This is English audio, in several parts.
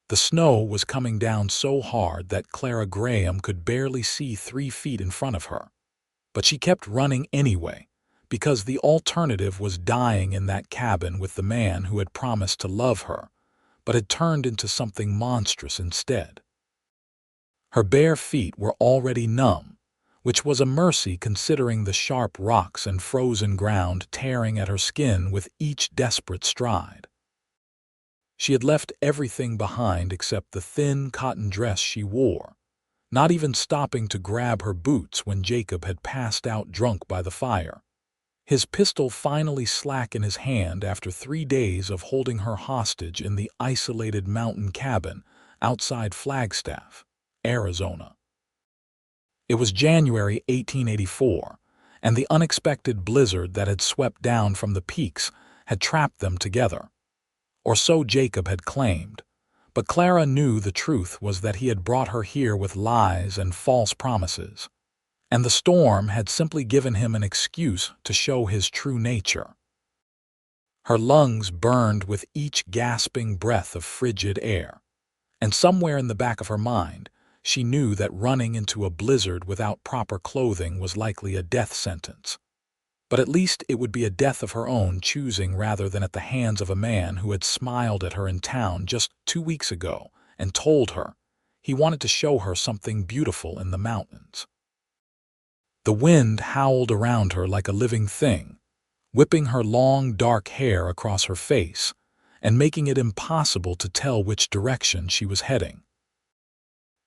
The snow was coming down so hard that Clara Graham could barely see 3 feet in front of her. But she kept running anyway, because the alternative was dying in that cabin with the man who had promised to love her, but had turned into something monstrous instead. Her bare feet were already numb, which was a mercy considering the sharp rocks and frozen ground tearing at her skin with each desperate stride. She had left everything behind except the thin cotton dress she wore, not even stopping to grab her boots when Jacob had passed out drunk by the fire, his pistol finally slack in his hand after 3 days of holding her hostage in the isolated mountain cabin outside Flagstaff, Arizona. It was January 1884, and the unexpected blizzard that had swept down from the peaks had trapped them together. Or so Jacob had claimed, but Clara knew the truth was that he had brought her here with lies and false promises, and the storm had simply given him an excuse to show his true nature. Her lungs burned with each gasping breath of frigid air, and somewhere in the back of her mind, she knew that running into a blizzard without proper clothing was likely a death sentence. But at least it would be a death of her own choosing rather than at the hands of a man who had smiled at her in town just 2 weeks ago and told her he wanted to show her something beautiful in the mountains. The wind howled around her like a living thing, whipping her long dark hair across her face and making it impossible to tell which direction she was heading.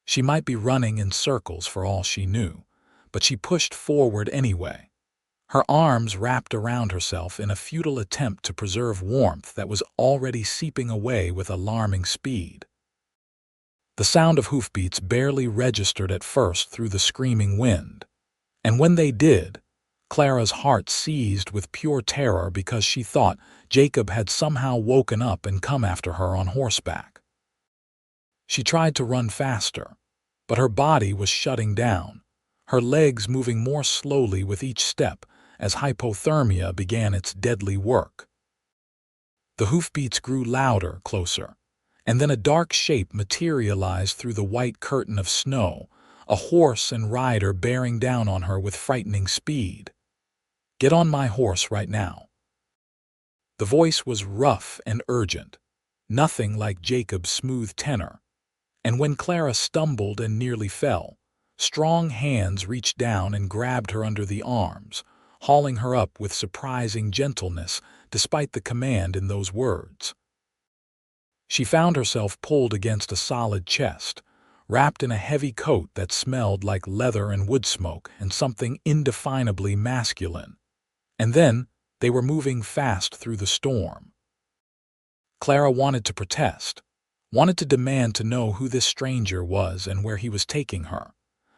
She might be running in circles for all she knew, but she pushed forward anyway, her arms wrapped around herself in a futile attempt to preserve warmth that was already seeping away with alarming speed. The sound of hoofbeats barely registered at first through the screaming wind, and when they did, Clara's heart seized with pure terror because she thought Jacob had somehow woken up and come after her on horseback. She tried to run faster, but her body was shutting down, her legs moving more slowly with each step as hypothermia began its deadly work. The hoofbeats grew louder, closer, and then a dark shape materialized through the white curtain of snow, a horse and rider bearing down on her with frightening speed. "Get on my horse right now." The voice was rough and urgent, nothing like Jacob's smooth tenor, and when Clara stumbled and nearly fell, strong hands reached down and grabbed her under the arms, hauling her up with surprising gentleness despite the command in those words. She found herself pulled against a solid chest, wrapped in a heavy coat that smelled like leather and wood smoke and something indefinably masculine. And then they were moving fast through the storm. Clara wanted to protest, wanted to demand to know who this stranger was and where he was taking her,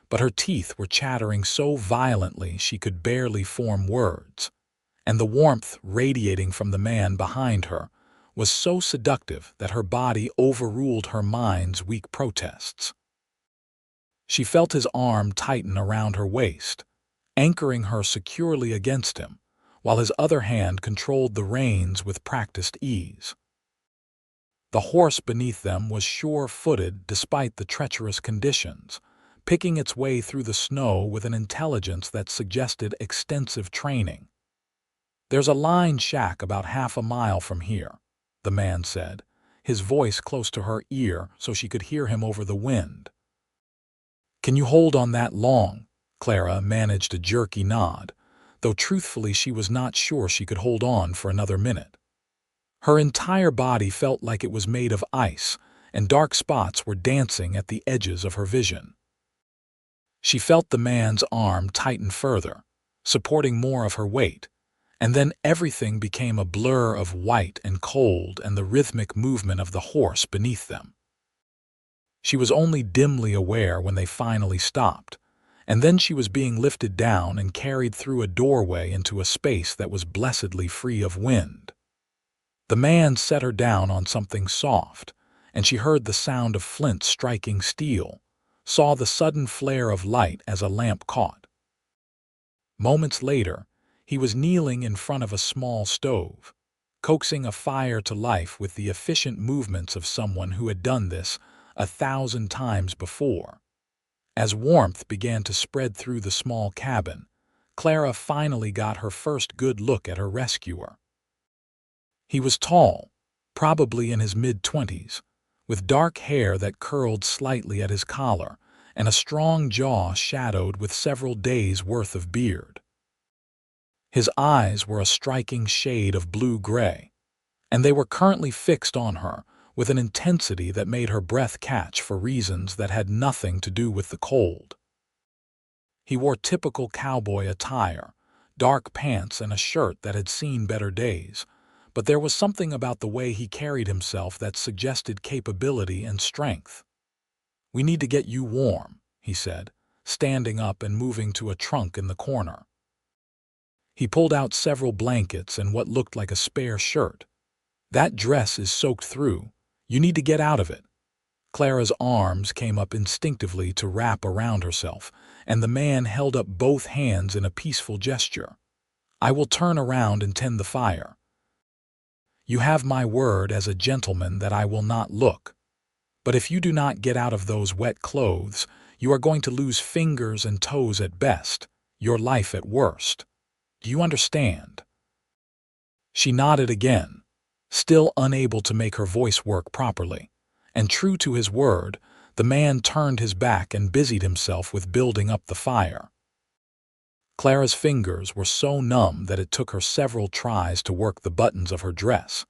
but her teeth were chattering so violently she could barely form words, and the warmth radiating from the man behind her was so seductive that her body overruled her mind's weak protests. She felt his arm tighten around her waist, anchoring her securely against him, while his other hand controlled the reins with practiced ease. The horse beneath them was sure-footed despite the treacherous conditions, picking its way through the snow with an intelligence that suggested extensive training. "There's a line shack about half a mile from here," the man said, his voice close to her ear so she could hear him over the wind. "Can you hold on that long?" Clara managed a jerky nod, though truthfully she was not sure she could hold on for another minute. Her entire body felt like it was made of ice, and dark spots were dancing at the edges of her vision. She felt the man's arm tighten further, supporting more of her weight, and then everything became a blur of white and cold and the rhythmic movement of the horse beneath them. She was only dimly aware when they finally stopped, and then she was being lifted down and carried through a doorway into a space that was blessedly free of wind. The man set her down on something soft, and she heard the sound of flint striking steel, saw the sudden flare of light as a lamp caught. Moments later, he was kneeling in front of a small stove, coaxing a fire to life with the efficient movements of someone who had done this 1,000 times before. As warmth began to spread through the small cabin, Clara finally got her first good look at her rescuer. He was tall, probably in his mid-20s, with dark hair that curled slightly at his collar and a strong jaw shadowed with several days' worth of beard. His eyes were a striking shade of blue-gray, and they were currently fixed on her with an intensity that made her breath catch for reasons that had nothing to do with the cold. He wore typical cowboy attire, dark pants and a shirt that had seen better days, but there was something about the way he carried himself that suggested capability and strength. "We need to get you warm," he said, standing up and moving to a trunk in the corner. He pulled out several blankets and what looked like a spare shirt. "That dress is soaked through. You need to get out of it." Clara's arms came up instinctively to wrap around herself, and the man held up both hands in a peaceful gesture. "I will turn around and tend the fire. You have my word as a gentleman that I will not look. But if you do not get out of those wet clothes, you are going to lose fingers and toes at best, your life at worst. Do you understand?" She nodded again, still unable to make her voice work properly, and true to his word, the man turned his back and busied himself with building up the fire. Clara's fingers were so numb that it took her several tries to work the buttons of her dress,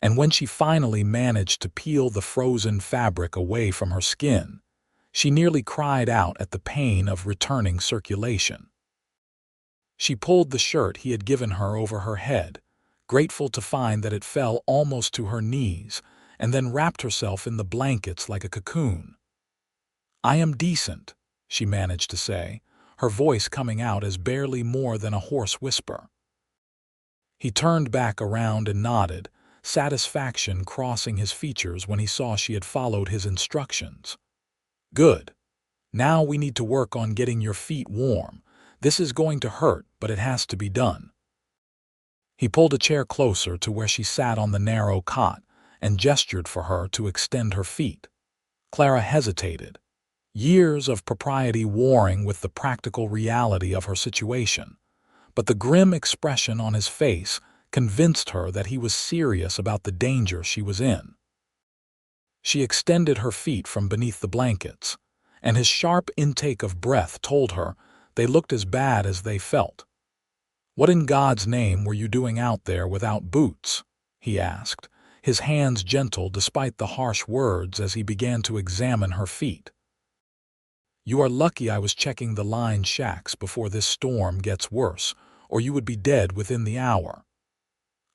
and when she finally managed to peel the frozen fabric away from her skin, she nearly cried out at the pain of returning circulation. She pulled the shirt he had given her over her head, grateful to find that it fell almost to her knees, and then wrapped herself in the blankets like a cocoon. "I am decent," she managed to say, her voice coming out as barely more than a hoarse whisper. He turned back around and nodded, satisfaction crossing his features when he saw she had followed his instructions. "Good. Now we need to work on getting your feet warm. This is going to hurt, but it has to be done." He pulled a chair closer to where she sat on the narrow cot and gestured for her to extend her feet. Clara hesitated, years of propriety warring with the practical reality of her situation, but the grim expression on his face convinced her that he was serious about the danger she was in. She extended her feet from beneath the blankets, and his sharp intake of breath told her they looked as bad as they felt. "What in God's name were you doing out there without boots?" he asked, his hands gentle despite the harsh words as he began to examine her feet. "You are lucky I was checking the line shacks before this storm gets worse, or you would be dead within the hour."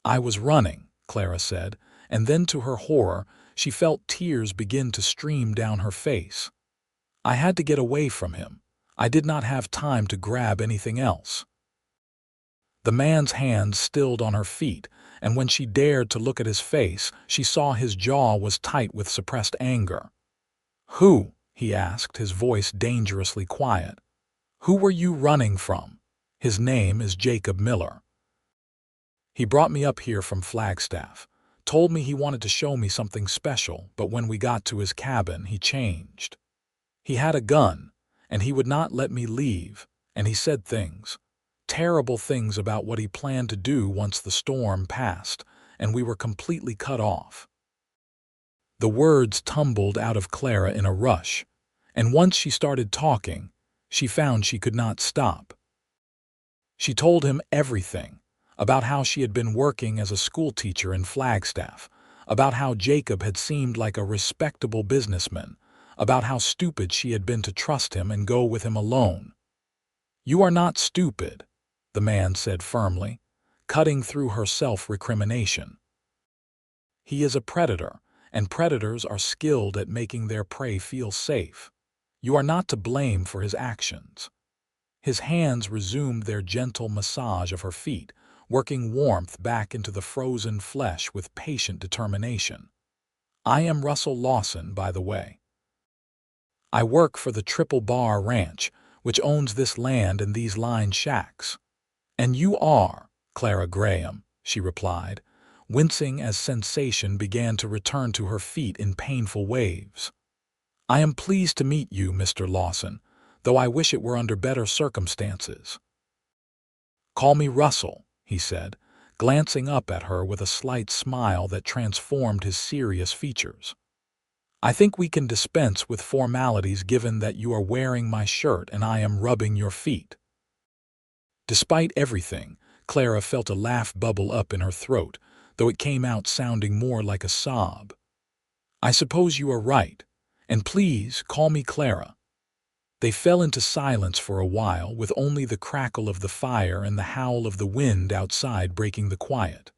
"I was running," Clara said, and then to her horror, she felt tears begin to stream down her face. "I had to get away from him. I did not have time to grab anything else." The man's hands stilled on her feet, and when she dared to look at his face, she saw his jaw was tight with suppressed anger. "Who?" he asked, his voice dangerously quiet. "Who were you running from? His name is Jacob Miller. He brought me up here from Flagstaff, told me he wanted to show me something special, but when we got to his cabin, he changed. He had a gun, and he would not let me leave, and he said things, terrible things about what he planned to do once the storm passed, and we were completely cut off." The words tumbled out of Clara in a rush, and once she started talking, she found she could not stop. She told him everything, about how she had been working as a schoolteacher in Flagstaff, about how Jacob had seemed like a respectable businessman, about how stupid she had been to trust him and go with him alone. "You are not stupid," the man said firmly, cutting through her self-recrimination. "He is a predator, and predators are skilled at making their prey feel safe. You are not to blame for his actions." His hands resumed their gentle massage of her feet, working warmth back into the frozen flesh with patient determination. "I am Russell Lawson, by the way. I work for the Triple Bar Ranch, which owns this land and these line shacks." "And you are Clara Graham," she replied, wincing as sensation began to return to her feet in painful waves. "I am pleased to meet you, Mr. Lawson, though I wish it were under better circumstances." "Call me Russell," he said, glancing up at her with a slight smile that transformed his serious features. "I think we can dispense with formalities given that you are wearing my shirt and I am rubbing your feet." Despite everything, Clara felt a laugh bubble up in her throat, though it came out sounding more like a sob. "I suppose you are right, and please call me Clara." They fell into silence for a while, with only the crackle of the fire and the howl of the wind outside breaking the quiet.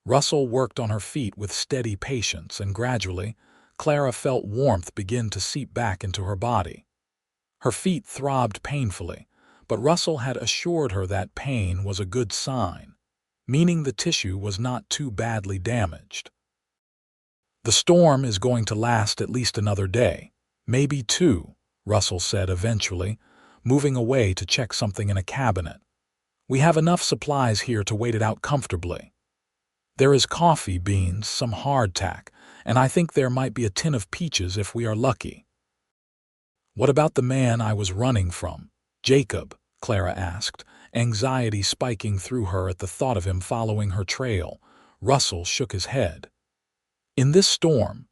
Russell worked on her feet with steady patience, and gradually, Clara felt warmth begin to seep back into her body. Her feet throbbed painfully, but Russell had assured her that pain was a good sign, meaning the tissue was not too badly damaged. "The storm is going to last at least another day, maybe two," Russell said eventually, moving away to check something in a cabinet. "We have enough supplies here to wait it out comfortably. There is coffee beans, some hardtack, and I think there might be a tin of peaches if we are lucky." "What about the man I was running from, Jacob?" Clara asked, anxiety spiking through her at the thought of him following her trail. Russell shook his head. "In this storm,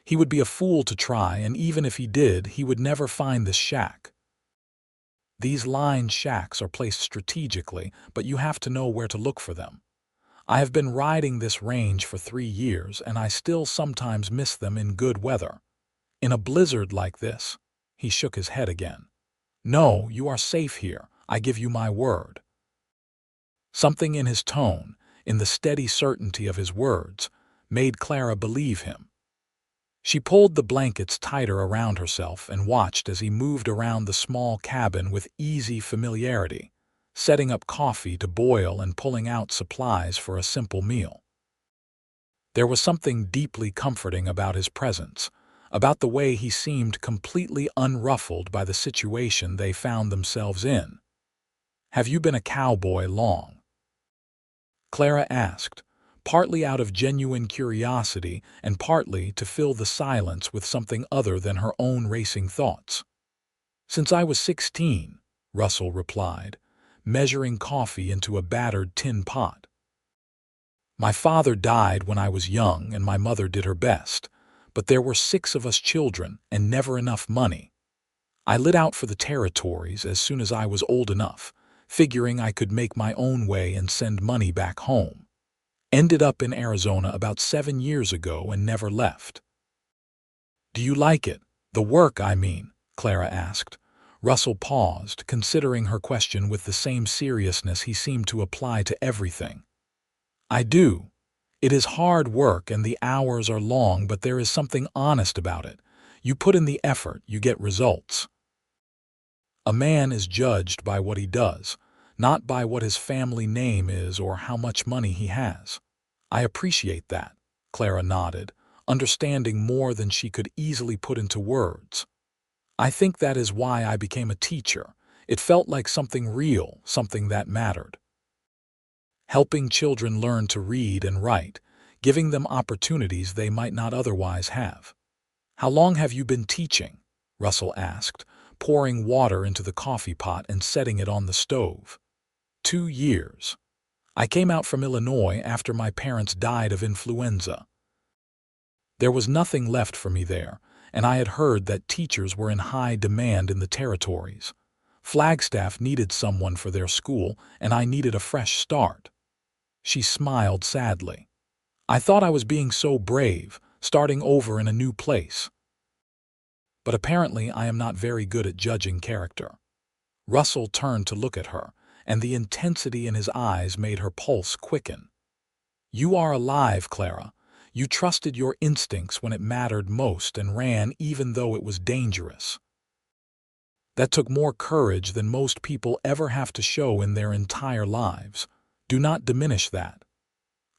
he would be a fool to try, and even if he did, he would never find this shack. These lined shacks are placed strategically, but you have to know where to look for them. I have been riding this range for 3 years, and I still sometimes miss them in good weather. In a blizzard like this," he shook his head again. "No, you are safe here, I give you my word." Something in his tone, in the steady certainty of his words, made Clara believe him. She pulled the blankets tighter around herself and watched as he moved around the small cabin with easy familiarity, setting up coffee to boil and pulling out supplies for a simple meal. There was something deeply comforting about his presence, about the way he seemed completely unruffled by the situation they found themselves in. "Have you been a cowboy long?" Clara asked, partly out of genuine curiosity and partly to fill the silence with something other than her own racing thoughts. "Since I was 16, Russell replied, measuring coffee into a battered tin pot. "My father died when I was young and my mother did her best, but there were 6 of us children and never enough money. I lit out for the territories as soon as I was old enough, figuring I could make my own way and send money back home. Ended up in Arizona about 7 years ago and never left." "Do you like it? The work, I mean?" Clara asked. Russell paused, considering her question with the same seriousness he seemed to apply to everything. "I do. It is hard work and the hours are long, but there is something honest about it. You put in the effort, you get results. A man is judged by what he does, not by what his family name is or how much money he has." "I appreciate that," Clara nodded, understanding more than she could easily put into words. "I think that is why I became a teacher. It felt like something real, something that mattered. Helping children learn to read and write, giving them opportunities they might not otherwise have." "How long have you been teaching?" Russell asked, pouring water into the coffee pot and setting it on the stove. 2 years. I came out from Illinois after my parents died of influenza. There was nothing left for me there, and I had heard that teachers were in high demand in the territories. Flagstaff needed someone for their school, and I needed a fresh start." She smiled sadly. "I thought I was being so brave, starting over in a new place. But apparently I am not very good at judging character." Russell turned to look at her, and the intensity in his eyes made her pulse quicken. "You are alive, Clara. You trusted your instincts when it mattered most and ran even though it was dangerous. That took more courage than most people ever have to show in their entire lives. Do not diminish that."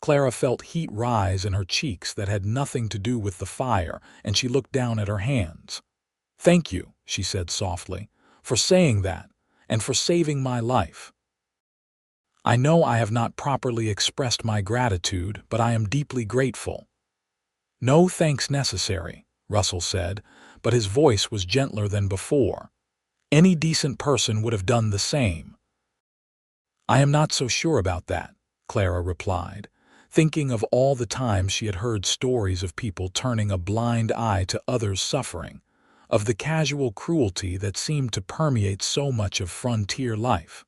Clara felt heat rise in her cheeks that had nothing to do with the fire, and she looked down at her hands. "Thank you," she said softly, "for saying that, and for saving my life." I know I have not properly expressed my gratitude, but I am deeply grateful." "No thanks necessary," Russell said, but his voice was gentler than before. "Any decent person would have done the same." "I am not so sure about that," Clara replied, thinking of all the times she had heard stories of people turning a blind eye to others' suffering, of the casual cruelty that seemed to permeate so much of frontier life.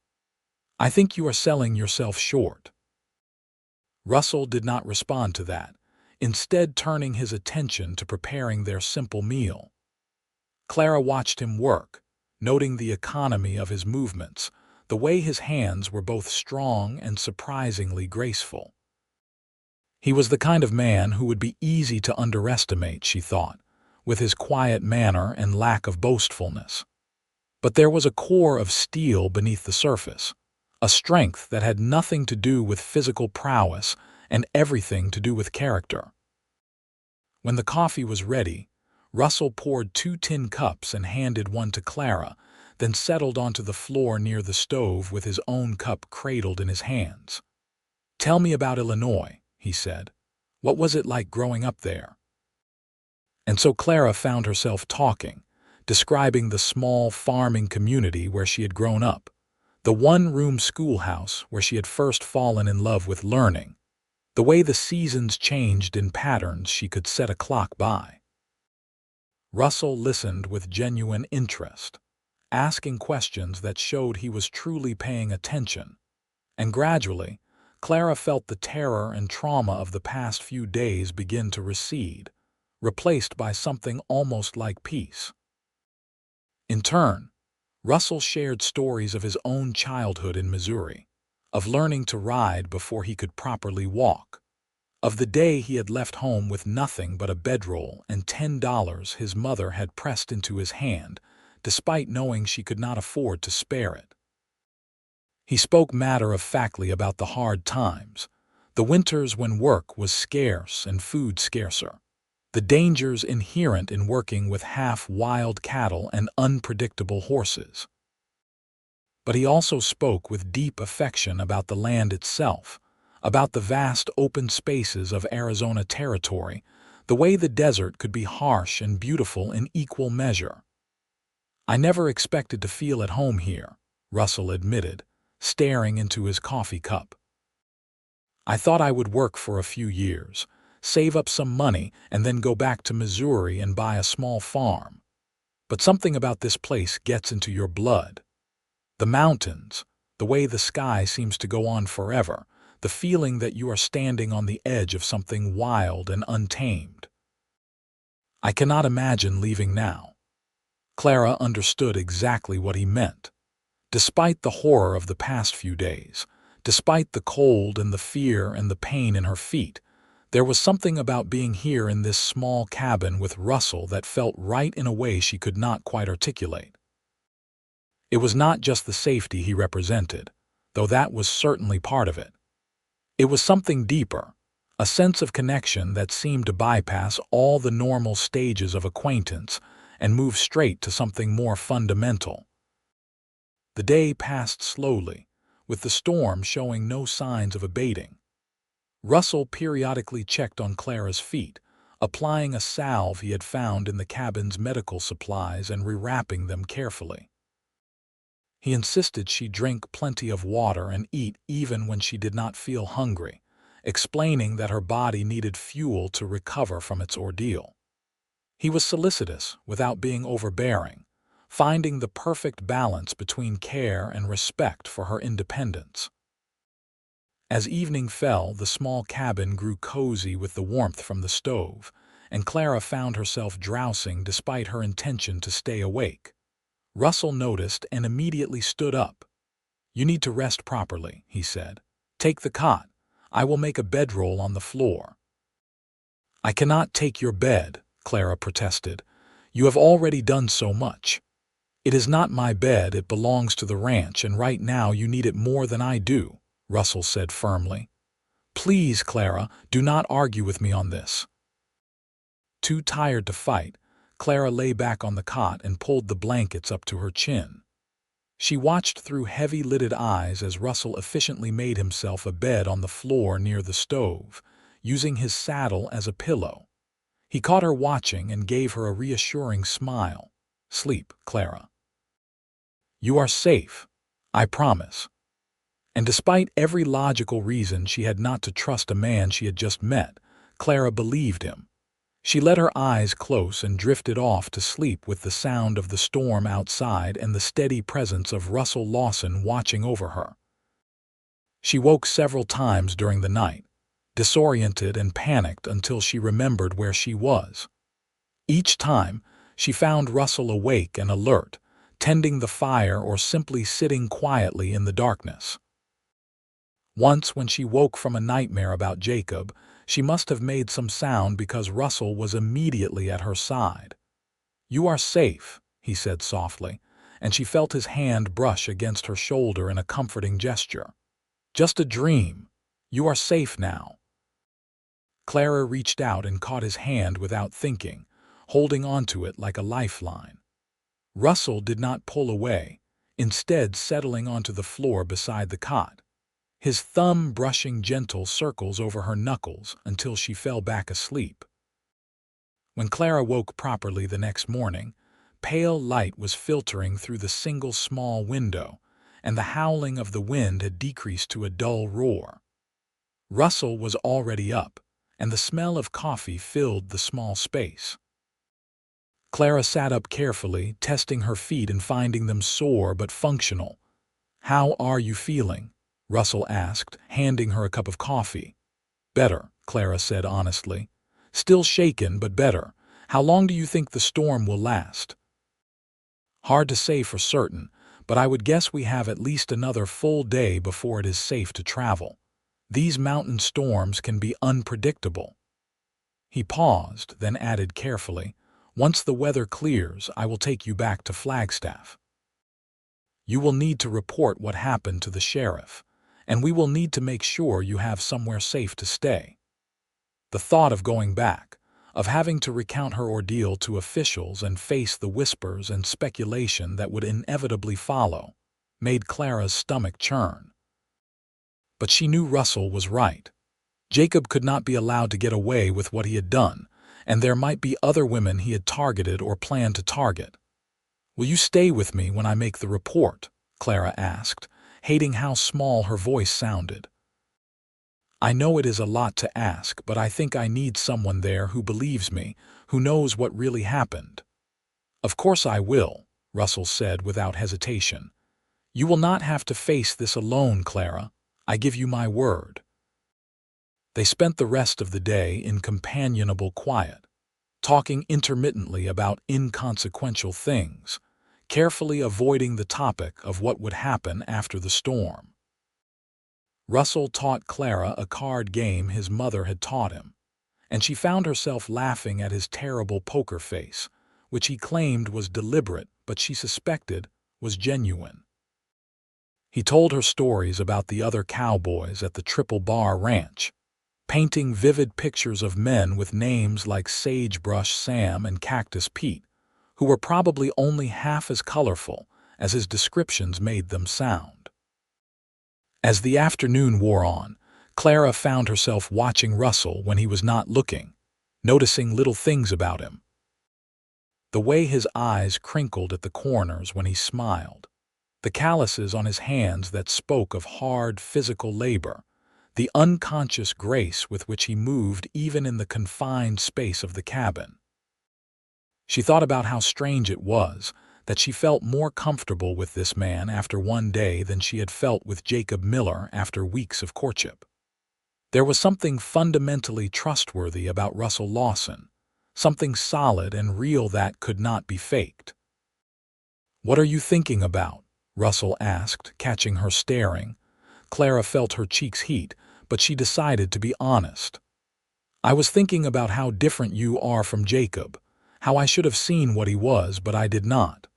"I think you are selling yourself short." Russell did not respond to that, instead turning his attention to preparing their simple meal. Clara watched him work, noting the economy of his movements, the way his hands were both strong and surprisingly graceful. He was the kind of man who would be easy to underestimate, she thought, with his quiet manner and lack of boastfulness. But there was a core of steel beneath the surface, a strength that had nothing to do with physical prowess and everything to do with character. When the coffee was ready, Russell poured 2 tin cups and handed one to Clara, then settled onto the floor near the stove with his own cup cradled in his hands. "Tell me about Illinois," he said. "What was it like growing up there?" And so Clara found herself talking, describing the small farming community where she had grown up, the one-room schoolhouse where she had first fallen in love with learning, the way the seasons changed in patterns she could set a clock by. Russell listened with genuine interest, asking questions that showed he was truly paying attention, and gradually, Clara felt the terror and trauma of the past few days begin to recede, replaced by something almost like peace. In turn, Russell shared stories of his own childhood in Missouri, of learning to ride before he could properly walk, of the day he had left home with nothing but a bedroll and $10 his mother had pressed into his hand, despite knowing she could not afford to spare it. He spoke matter-of-factly about the hard times, the winters when work was scarce and food scarcer, the dangers inherent in working with half-wild cattle and unpredictable horses. But he also spoke with deep affection about the land itself, about the vast open spaces of Arizona territory, the way the desert could be harsh and beautiful in equal measure. "I never expected to feel at home here," Russell admitted, staring into his coffee cup. "I thought I would work for a few years, save up some money, and then go back to Missouri and buy a small farm. But something about this place gets into your blood. The mountains, the way the sky seems to go on forever, the feeling that you are standing on the edge of something wild and untamed. I cannot imagine leaving now." Clara understood exactly what he meant. Despite the horror of the past few days, despite the cold and the fear and the pain in her feet, there was something about being here in this small cabin with Russell that felt right in a way she could not quite articulate. It was not just the safety he represented, though that was certainly part of it. It was something deeper, a sense of connection that seemed to bypass all the normal stages of acquaintance and move straight to something more fundamental. The day passed slowly, with the storm showing no signs of abating. Russell periodically checked on Clara's feet, applying a salve he had found in the cabin's medical supplies and rewrapping them carefully. He insisted she drink plenty of water and eat even when she did not feel hungry, explaining that her body needed fuel to recover from its ordeal. He was solicitous without being overbearing, finding the perfect balance between care and respect for her independence. As evening fell, the small cabin grew cozy with the warmth from the stove, and Clara found herself drowsing despite her intention to stay awake. Russell noticed and immediately stood up. "You need to rest properly," he said. "Take the cot. I will make a bedroll on the floor." "I cannot take your bed," Clara protested. "You have already done so much. It is not my bed, it belongs to the ranch, and right now you need it more than I do," Russell said firmly. "Please, Clara, do not argue with me on this." Too tired to fight, Clara lay back on the cot and pulled the blankets up to her chin. She watched through heavy-lidded eyes as Russell efficiently made himself a bed on the floor near the stove, using his saddle as a pillow. He caught her watching and gave her a reassuring smile. "Sleep, Clara. You are safe, I promise." And despite every logical reason she had not to trust a man she had just met, Clara believed him. She let her eyes close and drifted off to sleep with the sound of the storm outside and the steady presence of Russell Lawson watching over her. She woke several times during the night, disoriented and panicked until she remembered where she was. Each time, she found Russell awake and alert, tending the fire or simply sitting quietly in the darkness. Once, when she woke from a nightmare about Jacob, she must have made some sound because Russell was immediately at her side. "You are safe," he said softly, and she felt his hand brush against her shoulder in a comforting gesture. "Just a dream. You are safe now." Clara reached out and caught his hand without thinking, holding onto it like a lifeline. Russell did not pull away, instead settling onto the floor beside the cot, his thumb brushing gentle circles over her knuckles until she fell back asleep. When Clara woke properly the next morning, pale light was filtering through the single small window, and the howling of the wind had decreased to a dull roar. Russell was already up, and the smell of coffee filled the small space. Clara sat up carefully, testing her feet and finding them sore but functional. "How are you feeling?" Russell asked, handing her a cup of coffee. "Better," Clara said honestly. "Still shaken, but better. How long do you think the storm will last?" "Hard to say for certain, but I would guess we have at least another full day before it is safe to travel. These mountain storms can be unpredictable." He paused, then added carefully, "Once the weather clears, I will take you back to Flagstaff. You will need to report what happened to the sheriff, and we will need to make sure you have somewhere safe to stay." The thought of going back, of having to recount her ordeal to officials and face the whispers and speculation that would inevitably follow, made Clara's stomach churn. But she knew Russell was right. Jacob could not be allowed to get away with what he had done, and there might be other women he had targeted or planned to target. "Will you stay with me when I make the report?" Clara asked, hating how small her voice sounded. "I know it is a lot to ask, but I think I need someone there who believes me, who knows what really happened." "Of course I will," Russell said without hesitation. "You will not have to face this alone, Clara. I give you my word." They spent the rest of the day in companionable quiet, talking intermittently about inconsequential things, carefully avoiding the topic of what would happen after the storm. Russell taught Clara a card game his mother had taught him, and she found herself laughing at his terrible poker face, which he claimed was deliberate but she suspected was genuine. He told her stories about the other cowboys at the Triple Bar Ranch, painting vivid pictures of men with names like Sagebrush Sam and Cactus Pete, who were probably only half as colorful as his descriptions made them sound. As the afternoon wore on, Clara found herself watching Russell when he was not looking, noticing little things about him. The way his eyes crinkled at the corners when he smiled, the calluses on his hands that spoke of hard physical labor, the unconscious grace with which he moved even in the confined space of the cabin. She thought about how strange it was that she felt more comfortable with this man after one day than she had felt with Jacob Miller after weeks of courtship. There was something fundamentally trustworthy about Russell Lawson, something solid and real that could not be faked. "What are you thinking about?" Russell asked, catching her staring. Clara felt her cheeks heat, but she decided to be honest. "I was thinking about how different you are from Jacob, how I should have seen what he was, but I did not.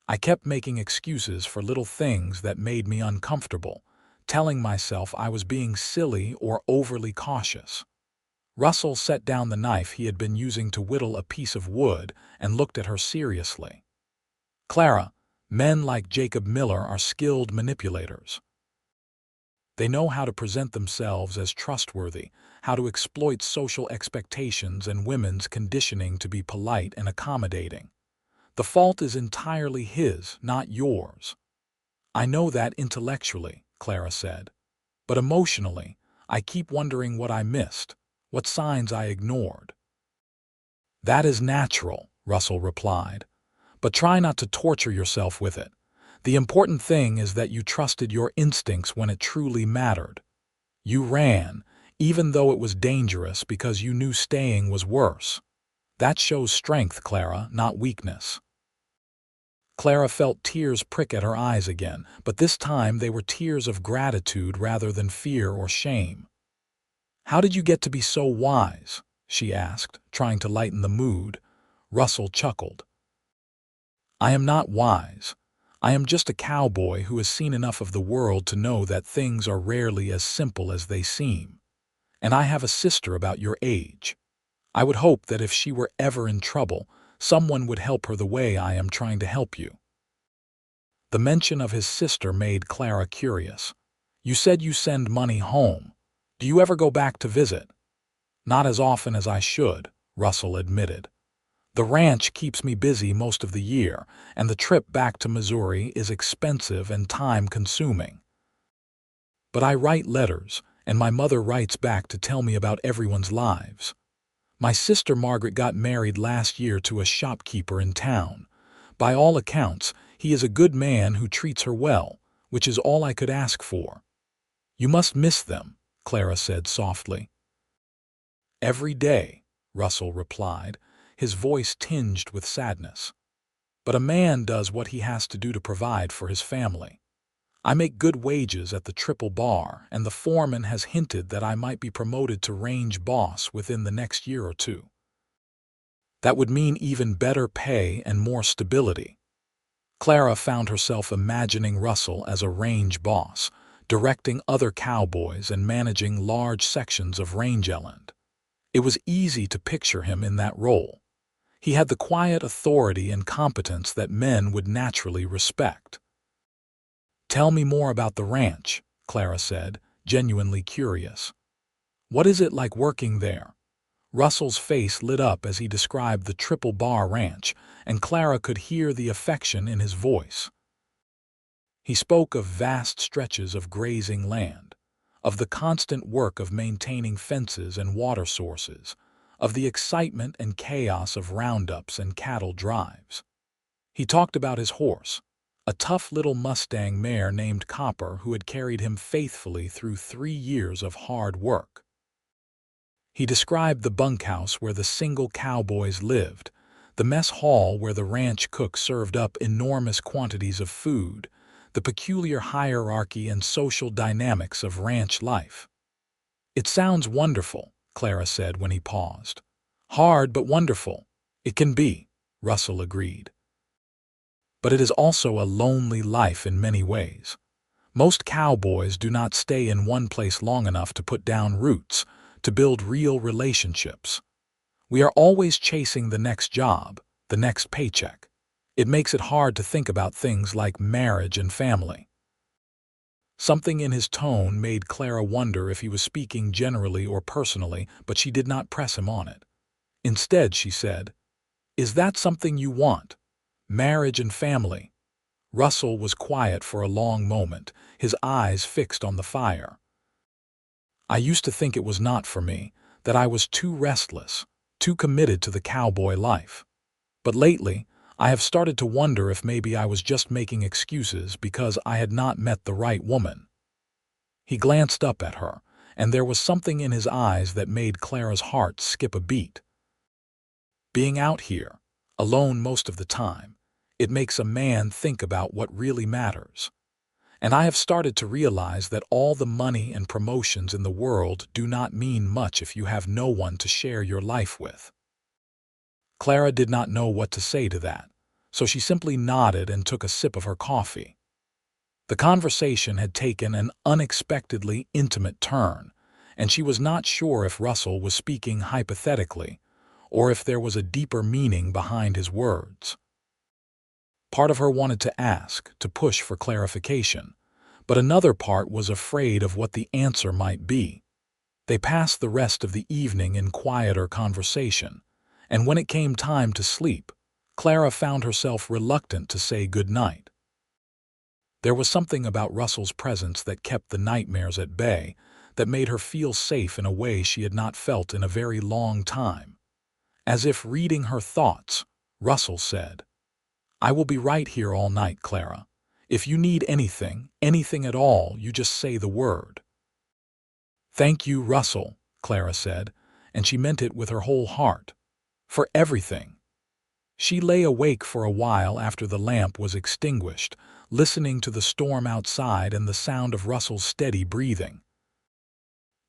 I kept making excuses for little things that made me uncomfortable, telling myself I was being silly or overly cautious." Russell set down the knife he had been using to whittle a piece of wood and looked at her seriously. "Clara, Men like Jacob Miller are skilled manipulators. They know how to present themselves as trustworthy, how to exploit social expectations and women's conditioning to be polite and accommodating. The fault is entirely his, not yours. I know that intellectually, Clara said. But emotionally, I keep wondering what I missed, what signs I ignored. That is natural, Russell replied. But try not to torture yourself with it. The important thing is that you trusted your instincts when it truly mattered. You ran, even though it was dangerous because you knew staying was worse. That shows strength, Clara, not weakness. Clara felt tears prick at her eyes again, but this time they were tears of gratitude rather than fear or shame. "How did you get to be so wise?" she asked, trying to lighten the mood. Russell chuckled. "I am not wise. I am just a cowboy who has seen enough of the world to know that things are rarely as simple as they seem. And I have a sister about your age. I would hope that if she were ever in trouble, someone would help her the way I am trying to help you." The mention of his sister made Clara curious. "You said you send money home. Do you ever go back to visit?" "Not as often as I should," Russell admitted. "The ranch keeps me busy most of the year, and the trip back to Missouri is expensive and time-consuming. But I write letters, and my mother writes back to tell me about everyone's lives. My sister Margaret got married last year to a shopkeeper in town. By all accounts, he is a good man who treats her well, which is all I could ask for." "You must miss them," Clara said softly. "Every day," Russell replied, his voice tinged with sadness. "But a man does what he has to do to provide for his family. I make good wages at the Triple Bar, and the foreman has hinted that I might be promoted to range boss within the next year or two. That would mean even better pay and more stability." Clara found herself imagining Russell as a range boss, directing other cowboys and managing large sections of rangeland. It was easy to picture him in that role. He had the quiet authority and competence that men would naturally respect. "Tell me more about the ranch," Clara said, genuinely curious. "What is it like working there?" Russell's face lit up as he described the Triple Bar Ranch, and Clara could hear the affection in his voice. He spoke of vast stretches of grazing land, of the constant work of maintaining fences and water sources, of the excitement and chaos of roundups and cattle drives. He talked about his horse, a tough little Mustang mare named Copper who had carried him faithfully through 3 years of hard work. He described the bunkhouse where the single cowboys lived, the mess hall where the ranch cook served up enormous quantities of food, the peculiar hierarchy and social dynamics of ranch life. "It sounds wonderful," Clara said when he paused. "Hard but wonderful. It can be," Russell agreed. "But it is also a lonely life in many ways. Most cowboys do not stay in one place long enough to put down roots, to build real relationships. We are always chasing the next job, the next paycheck. It makes it hard to think about things like marriage and family." Something in his tone made Clara wonder if he was speaking generally or personally, but she did not press him on it. Instead, she said, "Is that something you want? Marriage and family?" Russell was quiet for a long moment, his eyes fixed on the fire. "I used to think it was not for me, that I was too restless, too committed to the cowboy life. But lately, I have started to wonder if maybe I was just making excuses because I had not met the right woman." He glanced up at her, and there was something in his eyes that made Clara's heart skip a beat. "Being out here, alone most of the time, it makes a man think about what really matters. And I have started to realize that all the money and promotions in the world do not mean much if you have no one to share your life with." Clara did not know what to say to that, so she simply nodded and took a sip of her coffee. The conversation had taken an unexpectedly intimate turn, and she was not sure if Russell was speaking hypothetically or if there was a deeper meaning behind his words. Part of her wanted to ask, to push for clarification, but another part was afraid of what the answer might be. They passed the rest of the evening in quieter conversation, and when it came time to sleep, Clara found herself reluctant to say good night. There was something about Russell's presence that kept the nightmares at bay, that made her feel safe in a way she had not felt in a very long time. As if reading her thoughts, Russell said, "I will be right here all night, Clara. If you need anything, anything at all, you just say the word." "Thank you, Russell," Clara said, and she meant it with her whole heart. "For everything." She lay awake for a while after the lamp was extinguished, listening to the storm outside and the sound of Russell's steady breathing.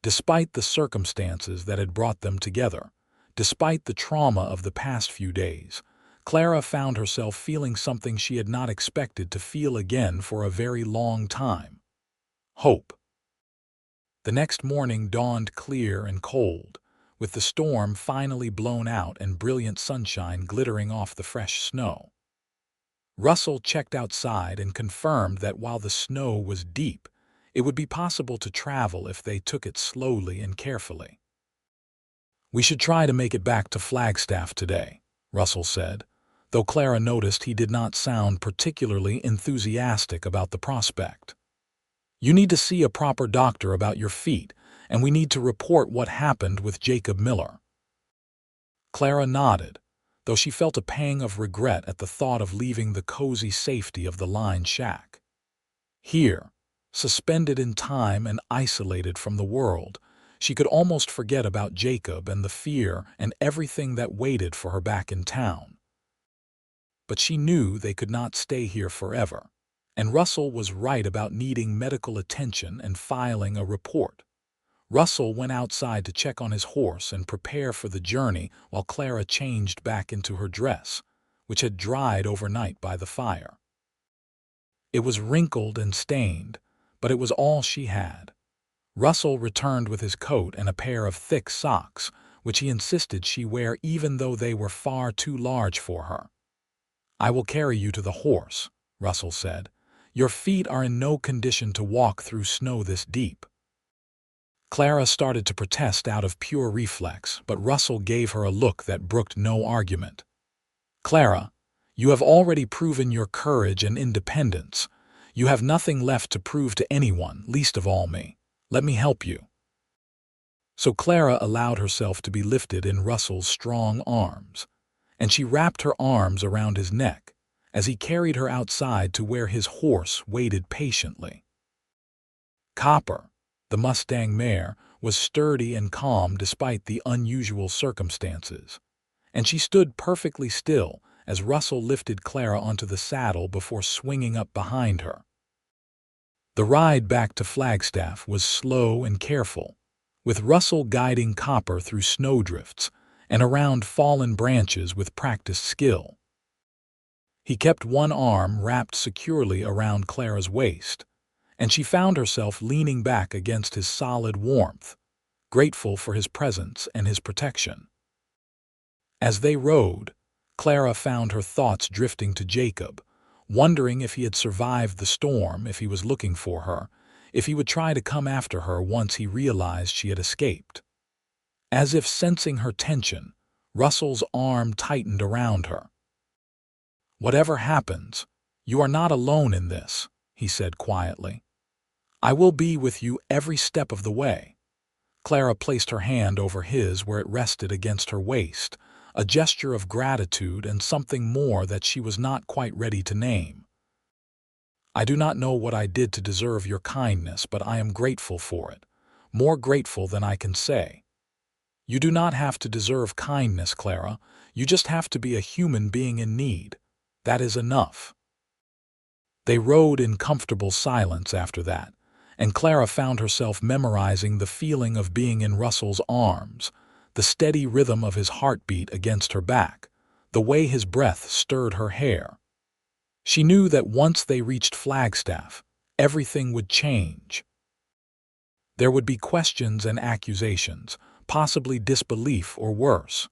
Despite the circumstances that had brought them together, despite the trauma of the past few days, Clara found herself feeling something she had not expected to feel again for a very long time: hope. The next morning dawned clear and cold, with the storm finally blown out and brilliant sunshine glittering off the fresh snow. Russell checked outside and confirmed that while the snow was deep, it would be possible to travel if they took it slowly and carefully. "We should try to make it back to Flagstaff today," Russell said, though Clara noticed he did not sound particularly enthusiastic about the prospect. "You need to see a proper doctor about your feet, and we need to report what happened with Jacob Miller." Clara nodded, though she felt a pang of regret at the thought of leaving the cozy safety of the line shack. Here, suspended in time and isolated from the world, she could almost forget about Jacob and the fear and everything that waited for her back in town. But she knew they could not stay here forever, and Russell was right about needing medical attention and filing a report. Russell went outside to check on his horse and prepare for the journey while Clara changed back into her dress, which had dried overnight by the fire. It was wrinkled and stained, but it was all she had. Russell returned with his coat and a pair of thick socks, which he insisted she wear even though they were far too large for her. "I will carry you to the horse," Russell said. "Your feet are in no condition to walk through snow this deep." Clara started to protest out of pure reflex, but Russell gave her a look that brooked no argument. "Clara, you have already proven your courage and independence. You have nothing left to prove to anyone, least of all me. Let me help you." So Clara allowed herself to be lifted in Russell's strong arms, and she wrapped her arms around his neck as he carried her outside to where his horse waited patiently. Copper, the Mustang mare, was sturdy and calm despite the unusual circumstances, and she stood perfectly still as Russell lifted Clara onto the saddle before swinging up behind her. The ride back to Flagstaff was slow and careful, with Russell guiding Copper through snowdrifts and around fallen branches with practiced skill. He kept one arm wrapped securely around Clara's waist, and she found herself leaning back against his solid warmth, grateful for his presence and his protection. As they rode, Clara found her thoughts drifting to Jacob, wondering if he had survived the storm, if he was looking for her, if he would try to come after her once he realized she had escaped. As if sensing her tension, Russell's arm tightened around her. "Whatever happens, you are not alone in this," he said quietly. "I will be with you every step of the way." Clara placed her hand over his where it rested against her waist, a gesture of gratitude and something more that she was not quite ready to name. "I do not know what I did to deserve your kindness, but I am grateful for it, more grateful than I can say." "You do not have to deserve kindness, Clara. You just have to be a human being in need. That is enough." They rode in comfortable silence after that, and Clara found herself memorizing the feeling of being in Russell's arms, the steady rhythm of his heartbeat against her back, the way his breath stirred her hair. She knew that once they reached Flagstaff, everything would change. There would be questions and accusations, possibly disbelief or worse.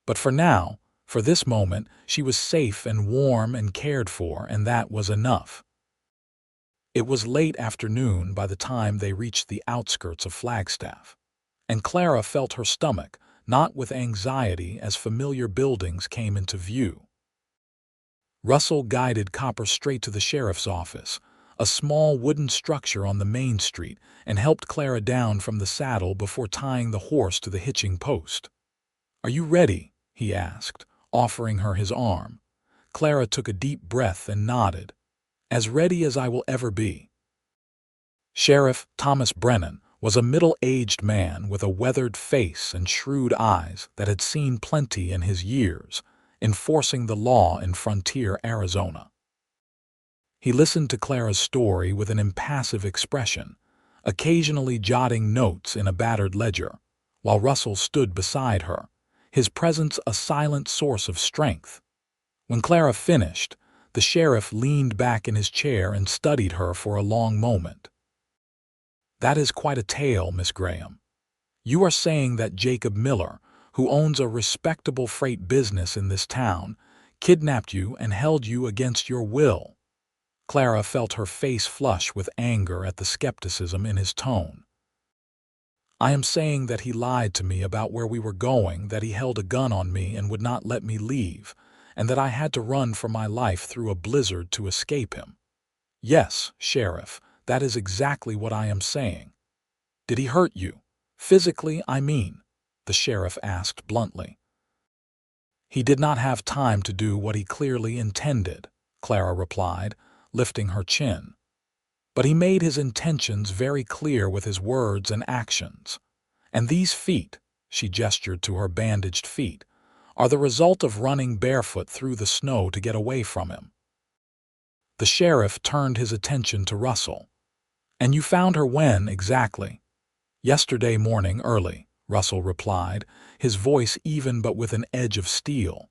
But for now, For this moment, she was safe and warm and cared for, and that was enough. It was late afternoon by the time they reached the outskirts of Flagstaff, and Clara felt her stomach knot with anxiety as familiar buildings came into view. Russell guided Copper straight to the sheriff's office, a small wooden structure on the main street, and helped Clara down from the saddle before tying the horse to the hitching post. "Are you ready?" he asked, offering her his arm. Clara took a deep breath and nodded. "As ready as I will ever be." Sheriff Thomas Brennan was a middle-aged man with a weathered face and shrewd eyes that had seen plenty in his years, enforcing the law in frontier Arizona. He listened to Clara's story with an impassive expression, occasionally jotting notes in a battered ledger, while Russell stood beside her, his presence a silent source of strength. When Clara finished, the sheriff leaned back in his chair and studied her for a long moment. "That is quite a tale, Miss Graham. You are saying that Jacob Miller, who owns a respectable freight business in this town, kidnapped you and held you against your will." Clara felt her face flush with anger at the skepticism in his tone. "I am saying that he lied to me about where we were going, that he held a gun on me and would not let me leave, and that I had to run for my life through a blizzard to escape him. Yes, Sheriff, that is exactly what I am saying." "Did he hurt you? Physically, I mean?" the sheriff asked bluntly. "He did not have time to do what he clearly intended," Clara replied, lifting her chin. "But he made his intentions very clear with his words and actions. And these feet," she gestured to her bandaged feet, "are the result of running barefoot through the snow to get away from him." The sheriff turned his attention to Russell. "And you found her when, exactly?" "Yesterday morning early," Russell replied, his voice even but with an edge of steel.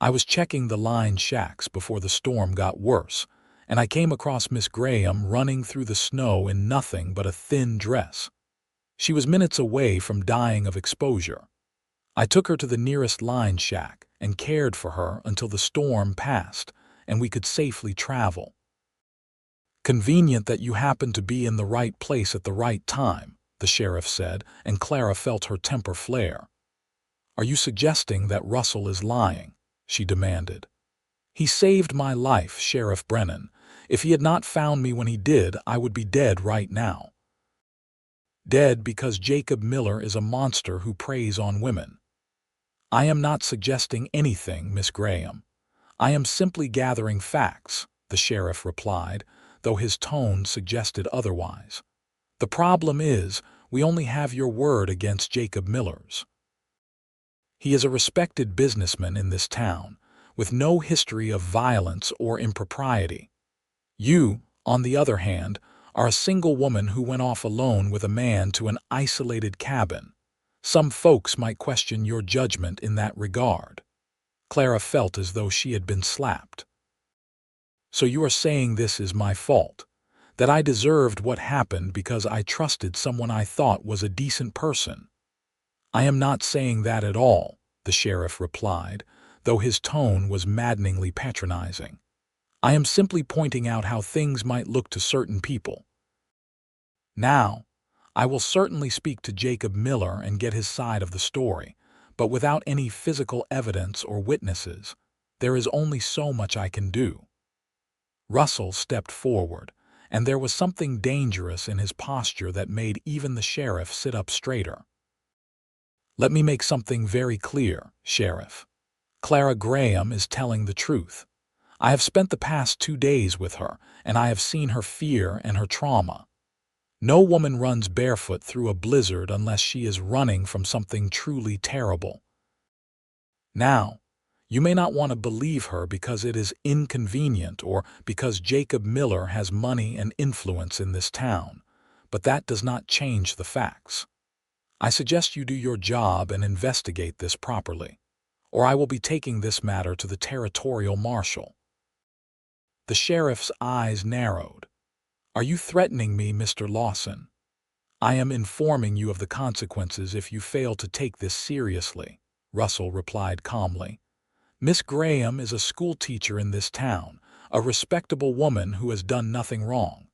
"I was checking the line shacks before the storm got worse, and I came across Miss Graham running through the snow in nothing but a thin dress. She was minutes away from dying of exposure. I took her to the nearest line shack and cared for her until the storm passed and we could safely travel." "Convenient that you happened to be in the right place at the right time," the sheriff said, and Clara felt her temper flare. "Are you suggesting that Russell is lying?" she demanded. "He saved my life, Sheriff Brennan. If he had not found me when he did, I would be dead right now." "Dead because Jacob Miller is a monster who preys on women." "I am not suggesting anything, Miss Graham. I am simply gathering facts," the sheriff replied, though his tone suggested otherwise. "The problem is, we only have your word against Jacob Miller's. He is a respected businessman in this town, with no history of violence or impropriety. You, on the other hand, are a single woman who went off alone with a man to an isolated cabin. Some folks might question your judgment in that regard." Clara felt as though she had been slapped. "So you are saying this is my fault? That I deserved what happened because I trusted someone I thought was a decent person?" "I am not saying that at all," the sheriff replied, though his tone was maddeningly patronizing. "I am simply pointing out how things might look to certain people. Now, I will certainly speak to Jacob Miller and get his side of the story, but without any physical evidence or witnesses, there is only so much I can do." Russell stepped forward, and there was something dangerous in his posture that made even the sheriff sit up straighter. "Let me make something very clear, Sheriff. Clara Graham is telling the truth. I have spent the past 2 days with her, and I have seen her fear and her trauma. No woman runs barefoot through a blizzard unless she is running from something truly terrible. Now, you may not want to believe her because it is inconvenient or because Jacob Miller has money and influence in this town, but that does not change the facts. I suggest you do your job and investigate this properly, or I will be taking this matter to the territorial marshal." The sheriff's eyes narrowed. "Are you threatening me, Mr. Lawson? I am informing you of the consequences if you fail to take this seriously." Russell replied calmly. "Miss Graham is a school teacher in this town, a respectable woman who has done nothing wrong.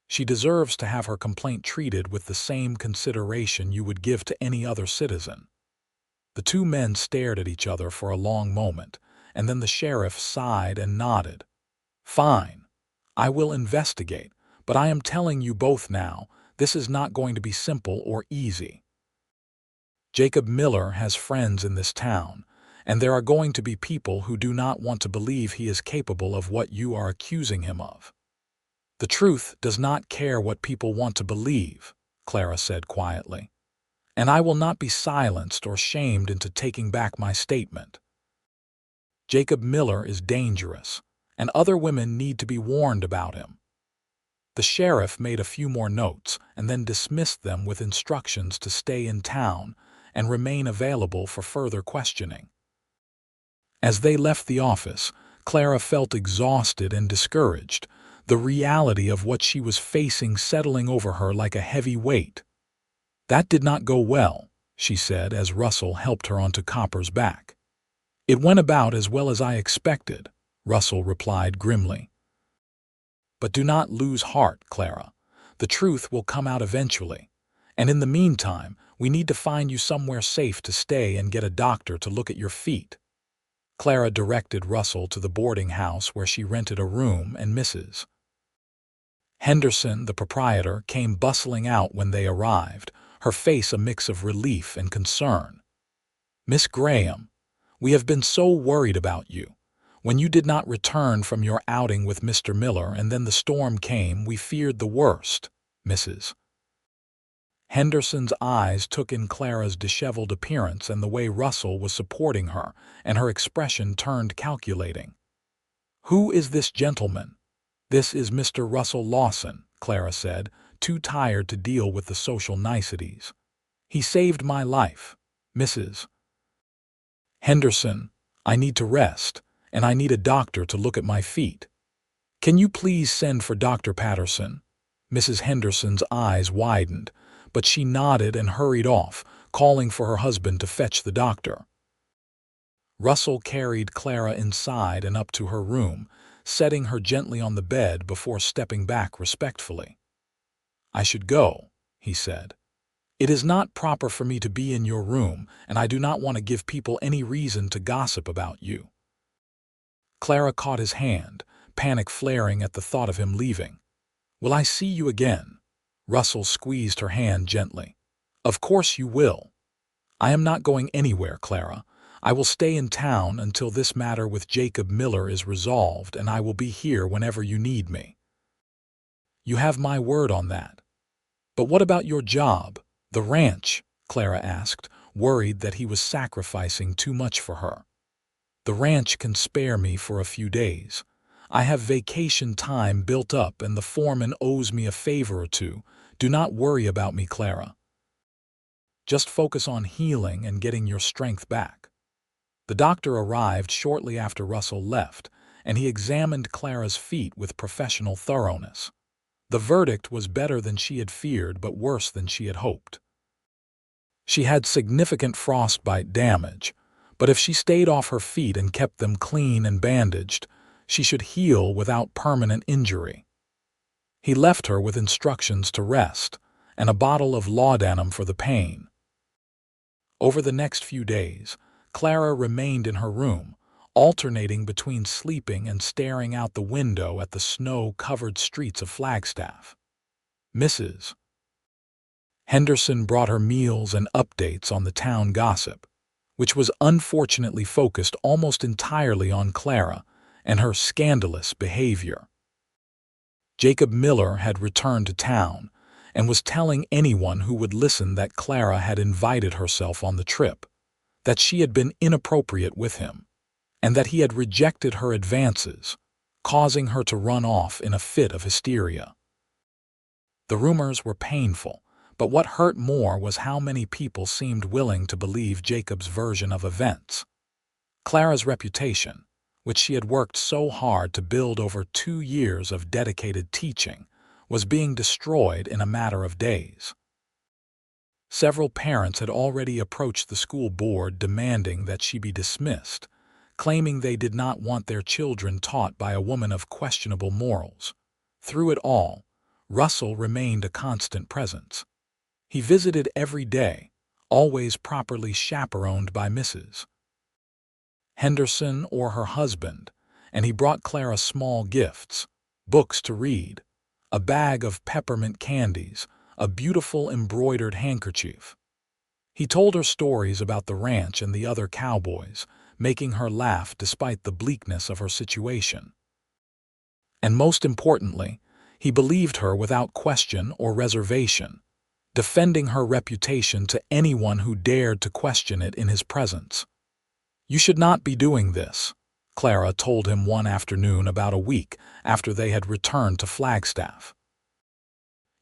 She deserves to have her complaint treated with the same consideration you would give to any other citizen." The two men stared at each other for a long moment, and then the sheriff sighed and nodded. "Fine. I will investigate, but I am telling you both now, this is not going to be simple or easy. Jacob Miller has friends in this town, and there are going to be people who do not want to believe he is capable of what you are accusing him of." "The truth does not care what people want to believe," Clara said quietly. "And I will not be silenced or shamed into taking back my statement. Jacob Miller is dangerous, and other women need to be warned about him." The sheriff made a few more notes and then dismissed them with instructions to stay in town and remain available for further questioning. As they left the office, Clara felt exhausted and discouraged, the reality of what she was facing settling over her like a heavy weight. "That did not go well," she said as Russell helped her onto Copper's back. "It went about as well as I expected," Russell replied grimly. "But do not lose heart, Clara. The truth will come out eventually. And in the meantime, we need to find you somewhere safe to stay and get a doctor to look at your feet." Clara directed Russell to the boarding house where she rented a room, and Mrs. Henderson, the proprietor, came bustling out when they arrived, her face a mix of relief and concern. "Miss Graham, we have been so worried about you. When you did not return from your outing with Mr. Miller and then the storm came, we feared the worst." Mrs. Henderson's eyes took in Clara's disheveled appearance and the way Russell was supporting her, and her expression turned calculating. "Who is this gentleman?" "This is Mr. Russell Lawson," Clara said, too tired to deal with the social niceties. "He saved my life." "Mrs. Henderson, I need to rest, and I need a doctor to look at my feet. Can you please send for Dr. Patterson?" Mrs. Henderson's eyes widened, but she nodded and hurried off, calling for her husband to fetch the doctor. Russell carried Clara inside and up to her room, setting her gently on the bed before stepping back respectfully. "I should go," he said. "It is not proper for me to be in your room, and I do not want to give people any reason to gossip about you." Clara caught his hand, panic flaring at the thought of him leaving. "Will I see you again?" Russell squeezed her hand gently. "Of course you will. I am not going anywhere, Clara. I will stay in town until this matter with Jacob Miller is resolved, and I will be here whenever you need me." "You have my word on that." "But what about your job, the ranch?" Clara asked, worried that he was sacrificing too much for her. "The ranch can spare me for a few days. I have vacation time built up and the foreman owes me a favor or two. Do not worry about me, Clara. Just focus on healing and getting your strength back." The doctor arrived shortly after Russell left, and he examined Clara's feet with professional thoroughness. The verdict was better than she had feared, but worse than she had hoped. She had significant frostbite damage, but if she stayed off her feet and kept them clean and bandaged, she should heal without permanent injury. He left her with instructions to rest and a bottle of laudanum for the pain. Over the next few days, Clara remained in her room, alternating between sleeping and staring out the window at the snow-covered streets of Flagstaff. Mrs. Henderson brought her meals and updates on the town gossip, which was unfortunately focused almost entirely on Clara and her scandalous behavior. Jacob Miller had returned to town and was telling anyone who would listen that Clara had invited herself on the trip, that she had been inappropriate with him, and that he had rejected her advances, causing her to run off in a fit of hysteria. The rumors were painful, but what hurt more was how many people seemed willing to believe Jacob's version of events. Clara's reputation, which she had worked so hard to build over 2 years of dedicated teaching, was being destroyed in a matter of days. Several parents had already approached the school board demanding that she be dismissed, claiming they did not want their children taught by a woman of questionable morals. Through it all, Russell remained a constant presence. He visited every day, always properly chaperoned by Mrs. Henderson or her husband, and he brought Clara small gifts, books to read, a bag of peppermint candies, a beautiful embroidered handkerchief. He told her stories about the ranch and the other cowboys, making her laugh despite the bleakness of her situation. And most importantly, he believed her without question or reservation, defending her reputation to anyone who dared to question it in his presence. "You should not be doing this," Clara told him one afternoon about a week after they had returned to Flagstaff.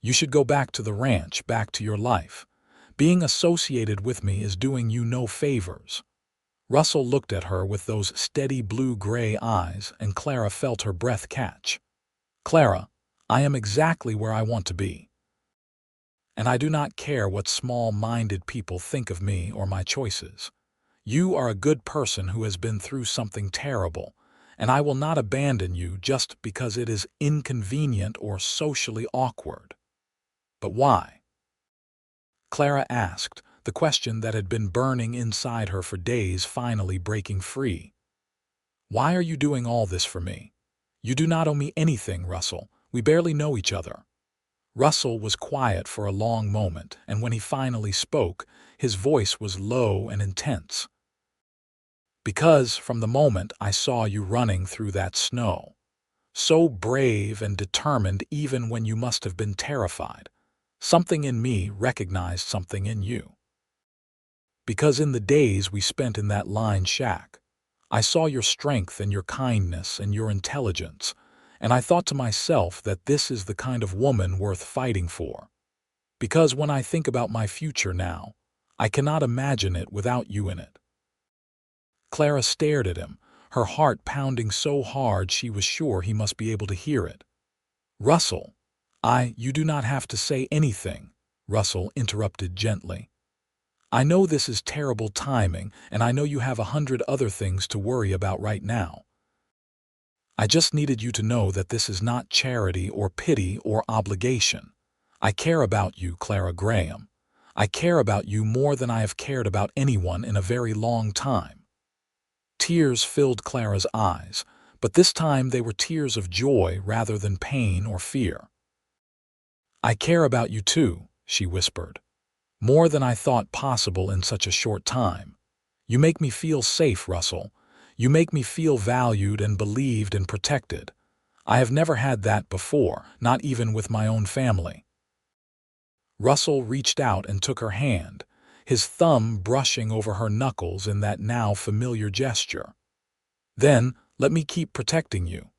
"You should go back to the ranch, back to your life. Being associated with me is doing you no favors." Russell looked at her with those steady blue-gray eyes, and Clara felt her breath catch. "Clara, I am exactly where I want to be. And I do not care what small-minded people think of me or my choices. You are a good person who has been through something terrible, and I will not abandon you just because it is inconvenient or socially awkward." "But why?" Clara asked, the question that had been burning inside her for days finally breaking free. "Why are you doing all this for me? You do not owe me anything, Russell. We barely know each other." Russell was quiet for a long moment, and when he finally spoke, his voice was low and intense. "Because from the moment I saw you running through that snow, so brave and determined even when you must have been terrified, something in me recognized something in you. Because in the days we spent in that line shack, I saw your strength and your kindness and your intelligence, and I thought to myself that this is the kind of woman worth fighting for. Because when I think about my future now, I cannot imagine it without you in it." Clara stared at him, her heart pounding so hard she was sure he must be able to hear it. "Russell, you do not have to say anything," Russell interrupted gently. "I know this is terrible timing, and I know you have 100 other things to worry about right now. I just needed you to know that this is not charity or pity or obligation. I care about you, Clara Graham. I care about you more than I have cared about anyone in a very long time." Tears filled Clara's eyes, but this time they were tears of joy rather than pain or fear. "I care about you too," she whispered. "More than I thought possible in such a short time. You make me feel safe, Russell. You make me feel valued and believed and protected. I have never had that before, not even with my own family." Russell reached out and took her hand, his thumb brushing over her knuckles in that now familiar gesture. "Then, let me keep protecting you.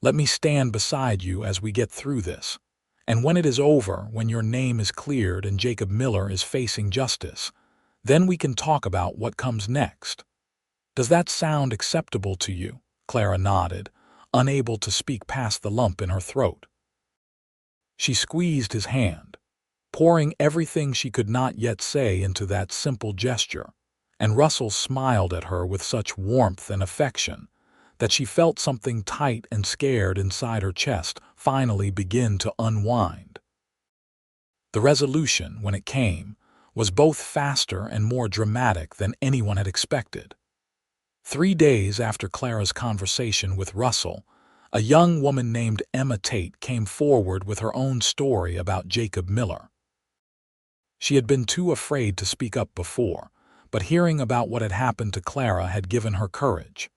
Let me stand beside you as we get through this. And when it is over, when your name is cleared and Jacob Miller is facing justice, then we can talk about what comes next. Does that sound acceptable to you?" Clara nodded, unable to speak past the lump in her throat. She squeezed his hand, pouring everything she could not yet say into that simple gesture, and Russell smiled at her with such warmth and affection that she felt something tight and scared inside her chest finally begin to unwind. The resolution, when it came, was both faster and more dramatic than anyone had expected. 3 days after Clara's conversation with Russell, a young woman named Emma Tate came forward with her own story about Jacob Miller. She had been too afraid to speak up before, but hearing about what had happened to Clara had given her courage.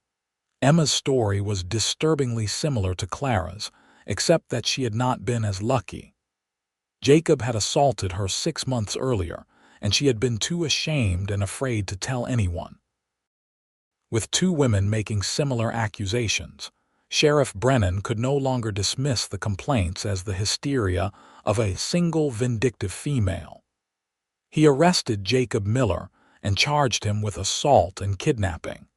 Emma's story was disturbingly similar to Clara's, except that she had not been as lucky. Jacob had assaulted her 6 months earlier, and she had been too ashamed and afraid to tell anyone. With 2 women making similar accusations, Sheriff Brennan could no longer dismiss the complaints as the hysteria of a single vindictive female. He arrested Jacob Miller and charged him with assault and kidnapping.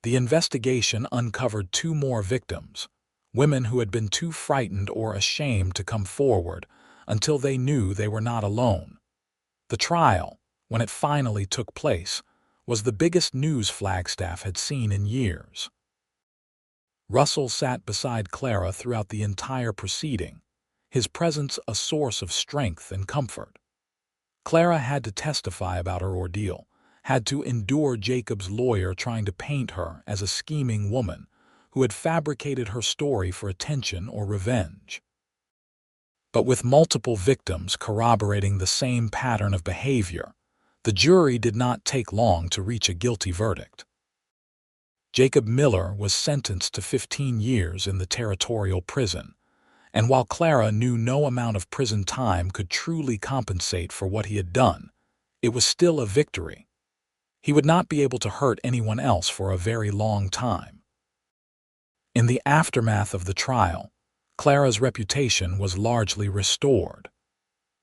The investigation uncovered 2 more victims, women who had been too frightened or ashamed to come forward, until they knew they were not alone. The trial, when it finally took place, was the biggest news Flagstaff had seen in years. Russell sat beside Clara throughout the entire proceeding, his presence a source of strength and comfort. Clara had to testify about her ordeal, had to endure Jacob's lawyer trying to paint her as a scheming woman who had fabricated her story for attention or revenge. But with multiple victims corroborating the same pattern of behavior, the jury did not take long to reach a guilty verdict. Jacob Miller was sentenced to 15 years in the territorial prison, and while Clara knew no amount of prison time could truly compensate for what he had done, it was still a victory. He would not be able to hurt anyone else for a very long time. In the aftermath of the trial, Clara's reputation was largely restored.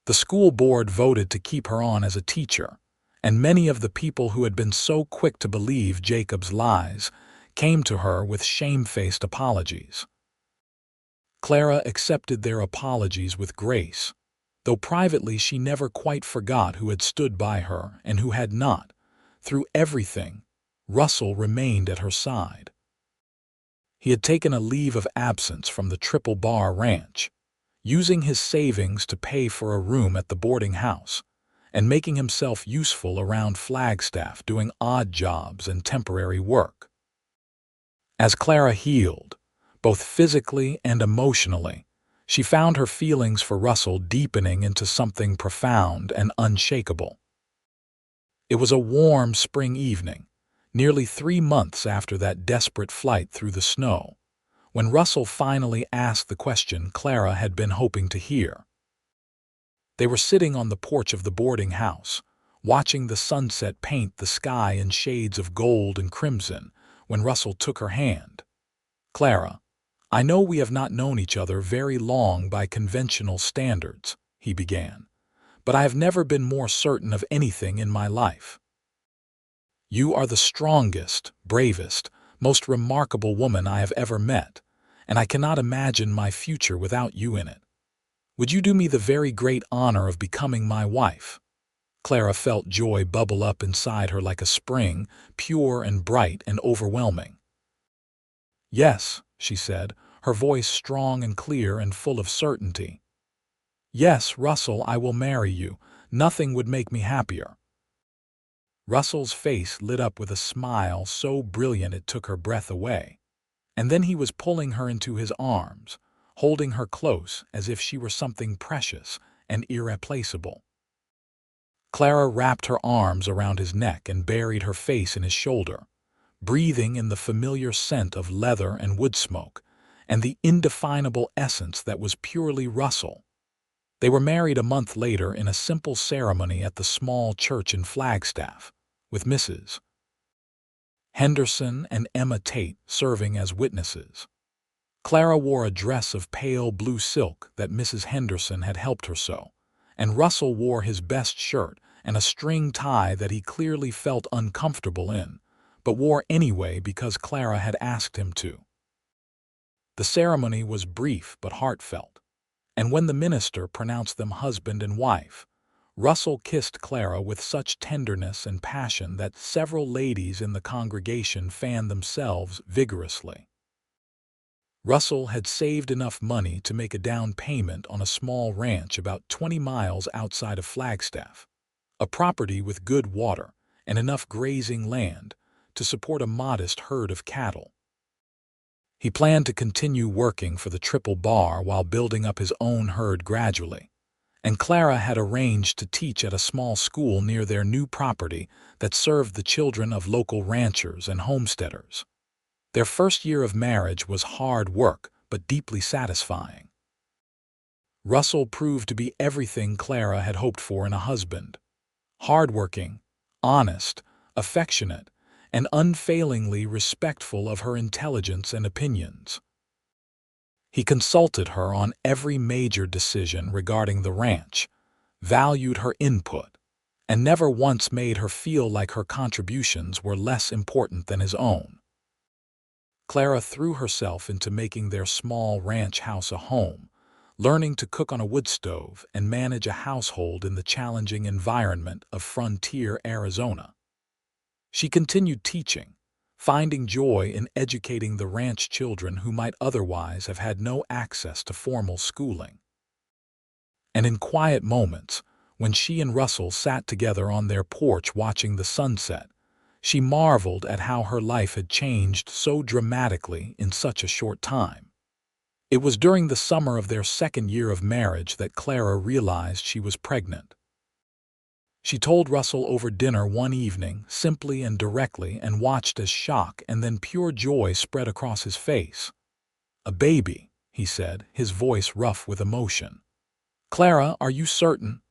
The school board voted to keep her on as a teacher, and many of the people who had been so quick to believe Jacob's lies came to her with shamefaced apologies. Clara accepted their apologies with grace, though privately she never quite forgot who had stood by her and who had not. Through everything, Russell remained at her side. He had taken a leave of absence from the Triple Bar Ranch, using his savings to pay for a room at the boarding house, and making himself useful around Flagstaff doing odd jobs and temporary work. As Clara healed, both physically and emotionally, she found her feelings for Russell deepening into something profound and unshakable. It was a warm spring evening, nearly 3 months after that desperate flight through the snow, when Russell finally asked the question Clara had been hoping to hear. They were sitting on the porch of the boarding house, watching the sunset paint the sky in shades of gold and crimson, when Russell took her hand. "Clara, I know we have not known each other very long by conventional standards," he began, "but I have never been more certain of anything in my life. You are the strongest, bravest, most remarkable woman I have ever met, and I cannot imagine my future without you in it. Would you do me the very great honor of becoming my wife?" Clara felt joy bubble up inside her like a spring, pure and bright and overwhelming. "Yes," she said, her voice strong and clear and full of certainty. "Yes, Russell, I will marry you. Nothing would make me happier." Russell's face lit up with a smile so brilliant it took her breath away, and then he was pulling her into his arms, holding her close as if she were something precious and irreplaceable. Clara wrapped her arms around his neck and buried her face in his shoulder, breathing in the familiar scent of leather and wood smoke, and the indefinable essence that was purely Russell. They were married a month later in a simple ceremony at the small church in Flagstaff, with Mrs. Henderson and Emma Tate serving as witnesses. Clara wore a dress of pale blue silk that Mrs. Henderson had helped her sew, and Russell wore his best shirt and a string tie that he clearly felt uncomfortable in, but wore anyway because Clara had asked him to. The ceremony was brief but heartfelt, and when the minister pronounced them husband and wife, Russell kissed Clara with such tenderness and passion that several ladies in the congregation fanned themselves vigorously. Russell had saved enough money to make a down payment on a small ranch about 20 miles outside of Flagstaff, a property with good water and enough grazing land to support a modest herd of cattle. He planned to continue working for the Triple Bar while building up his own herd gradually, and Clara had arranged to teach at a small school near their new property that served the children of local ranchers and homesteaders. Their first year of marriage was hard work but deeply satisfying. Russell proved to be everything Clara had hoped for in a husband: hardworking, honest, affectionate, and unfailingly respectful of her intelligence and opinions. He consulted her on every major decision regarding the ranch, valued her input, and never once made her feel like her contributions were less important than his own. Clara threw herself into making their small ranch house a home, learning to cook on a wood stove and manage a household in the challenging environment of frontier Arizona. She continued teaching, finding joy in educating the ranch children who might otherwise have had no access to formal schooling. And in quiet moments, when she and Russell sat together on their porch watching the sunset, she marveled at how her life had changed so dramatically in such a short time. It was during the summer of their second year of marriage that Clara realized she was pregnant. She told Russell over dinner one evening, simply and directly, and watched as shock and then pure joy spread across his face. "A baby," he said, his voice rough with emotion. "Clara, are you certain?"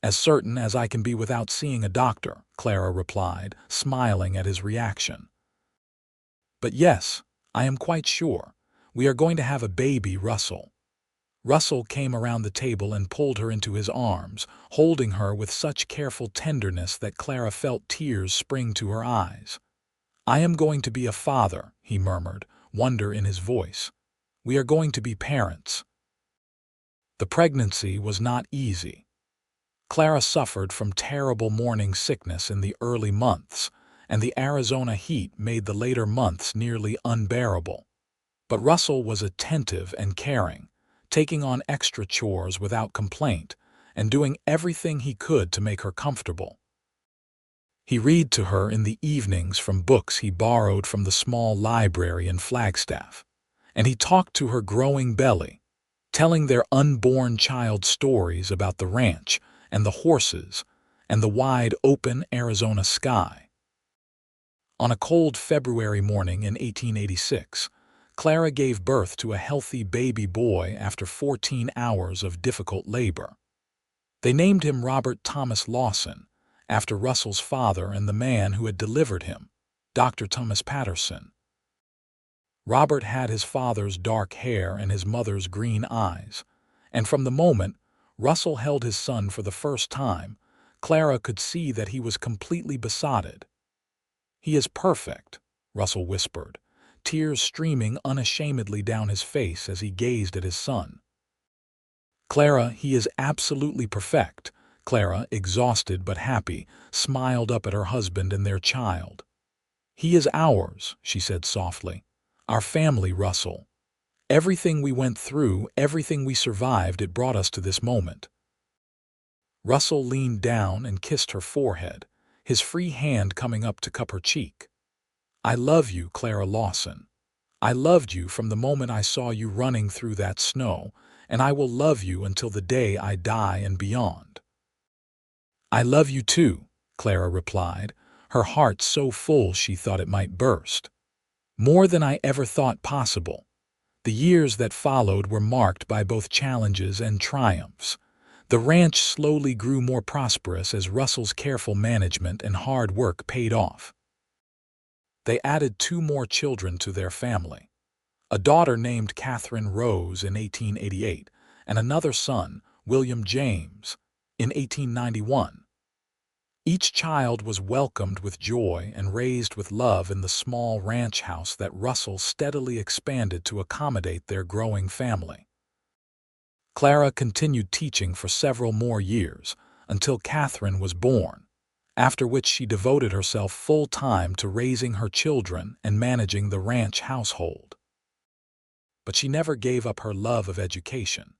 "As certain as I can be without seeing a doctor," Clara replied, smiling at his reaction. "But yes, I am quite sure. We are going to have a baby, Russell." Russell came around the table and pulled her into his arms, holding her with such careful tenderness that Clara felt tears spring to her eyes. "I am going to be a father," he murmured, wonder in his voice. "We are going to be parents." The pregnancy was not easy. Clara suffered from terrible morning sickness in the early months, and the Arizona heat made the later months nearly unbearable. But Russell was attentive and caring, taking on extra chores without complaint, and doing everything he could to make her comfortable. He read to her in the evenings from books he borrowed from the small library in Flagstaff, and he talked to her growing belly, telling their unborn child stories about the ranch and the horses and the wide open Arizona sky. On a cold February morning in 1886, Clara gave birth to a healthy baby boy after 14 hours of difficult labor. They named him Robert Thomas Lawson, after Russell's father and the man who had delivered him, Dr. Thomas Patterson. Robert had his father's dark hair and his mother's green eyes, and from the moment Russell held his son for the first time, Clara could see that he was completely besotted. "He is perfect," Russell whispered, tears streaming unashamedly down his face as he gazed at his son. "Clara, he is absolutely perfect." Clara, exhausted but happy, smiled up at her husband and their child. "He is ours," she said softly. "Our family, Russell. Everything we went through, everything we survived, it brought us to this moment." Russell leaned down and kissed her forehead, his free hand coming up to cup her cheek. "I love you, Clara Lawson. I loved you from the moment I saw you running through that snow, and I will love you until the day I die and beyond." "I love you too," Clara replied, her heart so full she thought it might burst. "More than I ever thought possible." The years that followed were marked by both challenges and triumphs. The ranch slowly grew more prosperous as Russell's careful management and hard work paid off. They added 2 more children to their family, a daughter named Catherine Rose in 1888 and another son, William James, in 1891. Each child was welcomed with joy and raised with love in the small ranch house that Russell steadily expanded to accommodate their growing family. Clara continued teaching for several more years until Catherine was born, after which she devoted herself full-time to raising her children and managing the ranch household. But she never gave up her love of education,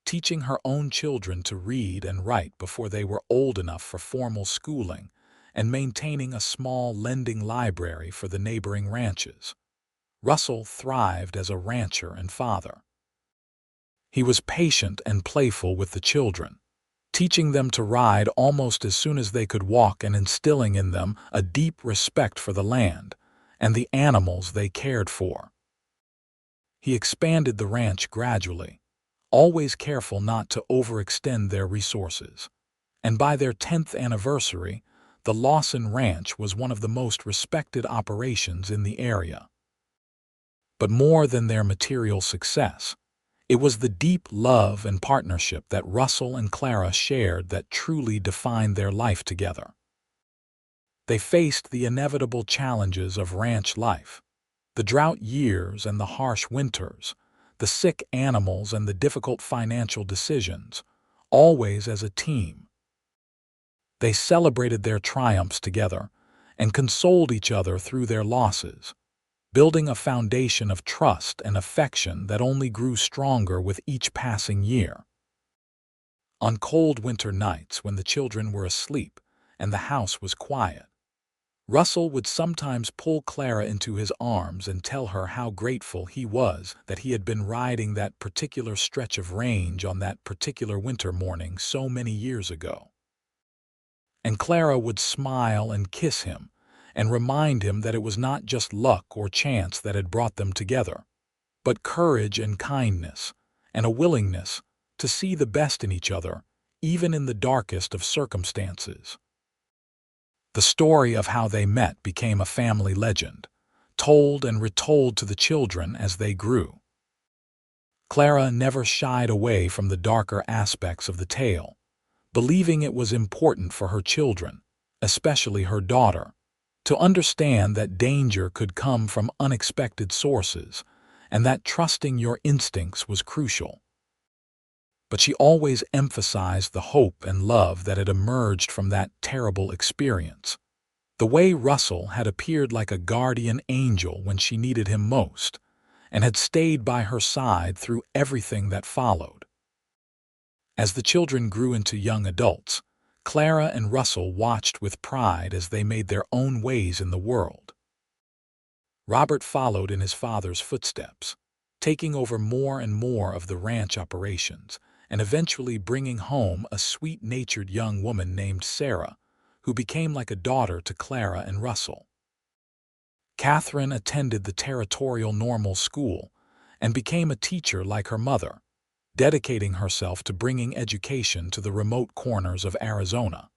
teaching her own children to read and write before they were old enough for formal schooling, and maintaining a small lending library for the neighboring ranches. Russell thrived as a rancher and father. He was patient and playful with the children, teaching them to ride almost as soon as they could walk and instilling in them a deep respect for the land and the animals they cared for. He expanded the ranch gradually, always careful not to overextend their resources, and by their 10th anniversary, the Lawson Ranch was one of the most respected operations in the area. But more than their material success, it was the deep love and partnership that Russell and Clara shared that truly defined their life together. They faced the inevitable challenges of ranch life, the drought years and the harsh winters, the sick animals and the difficult financial decisions, always as a team. They celebrated their triumphs together and consoled each other through their losses, building a foundation of trust and affection that only grew stronger with each passing year. On cold winter nights when the children were asleep and the house was quiet, Russell would sometimes pull Clara into his arms and tell her how grateful he was that he had been riding that particular stretch of range on that particular winter morning so many years ago. And Clara would smile and kiss him and remind him that it was not just luck or chance that had brought them together, but courage and kindness and a willingness to see the best in each other, even in the darkest of circumstances. The story of how they met became a family legend, told and retold to the children as they grew. Clara never shied away from the darker aspects of the tale, believing it was important for her children, especially her daughter, to understand that danger could come from unexpected sources and that trusting your instincts was crucial. But she always emphasized the hope and love that had emerged from that terrible experience. The way Russell had appeared like a guardian angel when she needed him most, and had stayed by her side through everything that followed. As the children grew into young adults, Clara and Russell watched with pride as they made their own ways in the world. Robert followed in his father's footsteps, taking over more and more of the ranch operations, and eventually bringing home a sweet-natured young woman named Sarah, who became like a daughter to Clara and Russell. Catherine attended the territorial normal school and became a teacher like her mother, dedicating herself to bringing education to the remote corners of Arizona.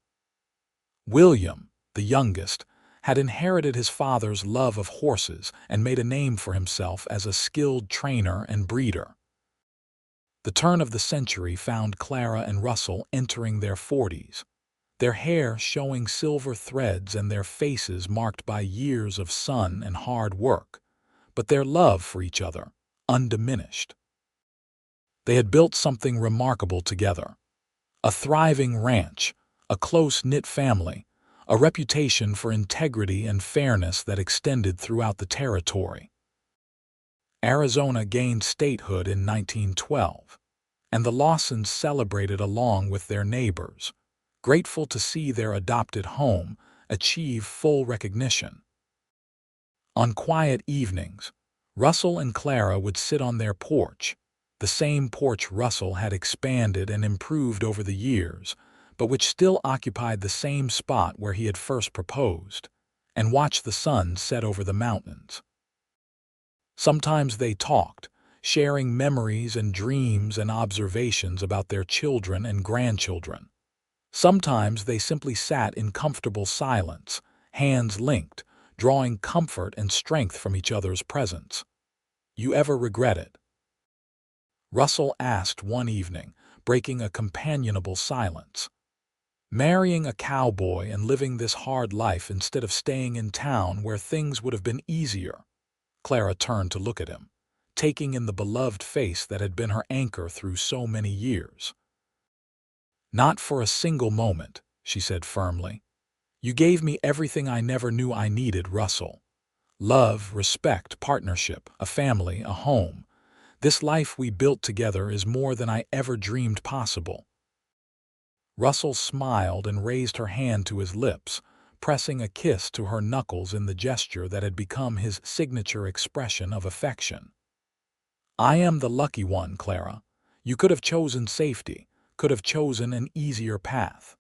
William, the youngest, had inherited his father's love of horses and made a name for himself as a skilled trainer and breeder. The turn of the century found Clara and Russell entering their 40s, their hair showing silver threads and their faces marked by years of sun and hard work, but their love for each other undiminished. They had built something remarkable together: a thriving ranch, a close-knit family, a reputation for integrity and fairness that extended throughout the territory. Arizona gained statehood in 1912, and the Lawsons celebrated along with their neighbors, grateful to see their adopted home achieve full recognition. On quiet evenings, Russell and Clara would sit on their porch, the same porch Russell had expanded and improved over the years, but which still occupied the same spot where he had first proposed, and watch the sun set over the mountains. Sometimes they talked, sharing memories and dreams and observations about their children and grandchildren. Sometimes they simply sat in comfortable silence, hands linked, drawing comfort and strength from each other's presence. "You ever regret it?" Russell asked one evening, breaking a companionable silence. "Marrying a cowboy and living this hard life instead of staying in town where things would have been easier." Clara turned to look at him, taking in the beloved face that had been her anchor through so many years. "Not for a single moment," she said firmly. "You gave me everything I never knew I needed, Russell. Love, respect, partnership, a family, a home. This life we built together is more than I ever dreamed possible." Russell smiled and raised her hand to his lips, pressing a kiss to her knuckles in the gesture that had become his signature expression of affection. "I am the lucky one, Clara. You could have chosen safety, could have chosen an easier path.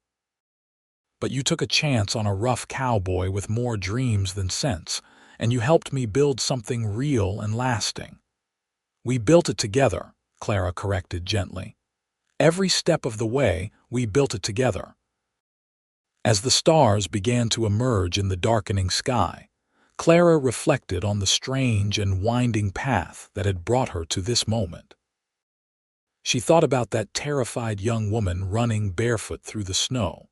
But you took a chance on a rough cowboy with more dreams than sense, and you helped me build something real and lasting." "We built it together," Clara corrected gently. "Every step of the way, we built it together." As the stars began to emerge in the darkening sky, Clara reflected on the strange and winding path that had brought her to this moment. She thought about that terrified young woman running barefoot through the snow,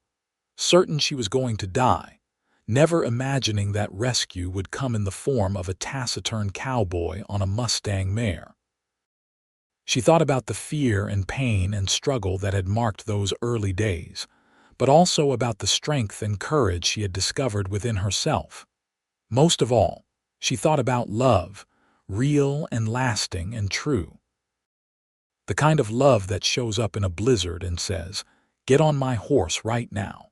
certain she was going to die, never imagining that rescue would come in the form of a taciturn cowboy on a Mustang mare. She thought about the fear and pain and struggle that had marked those early days, but also about the strength and courage she had discovered within herself. Most of all, she thought about love, real and lasting and true. The kind of love that shows up in a blizzard and says, "Get on my horse right now."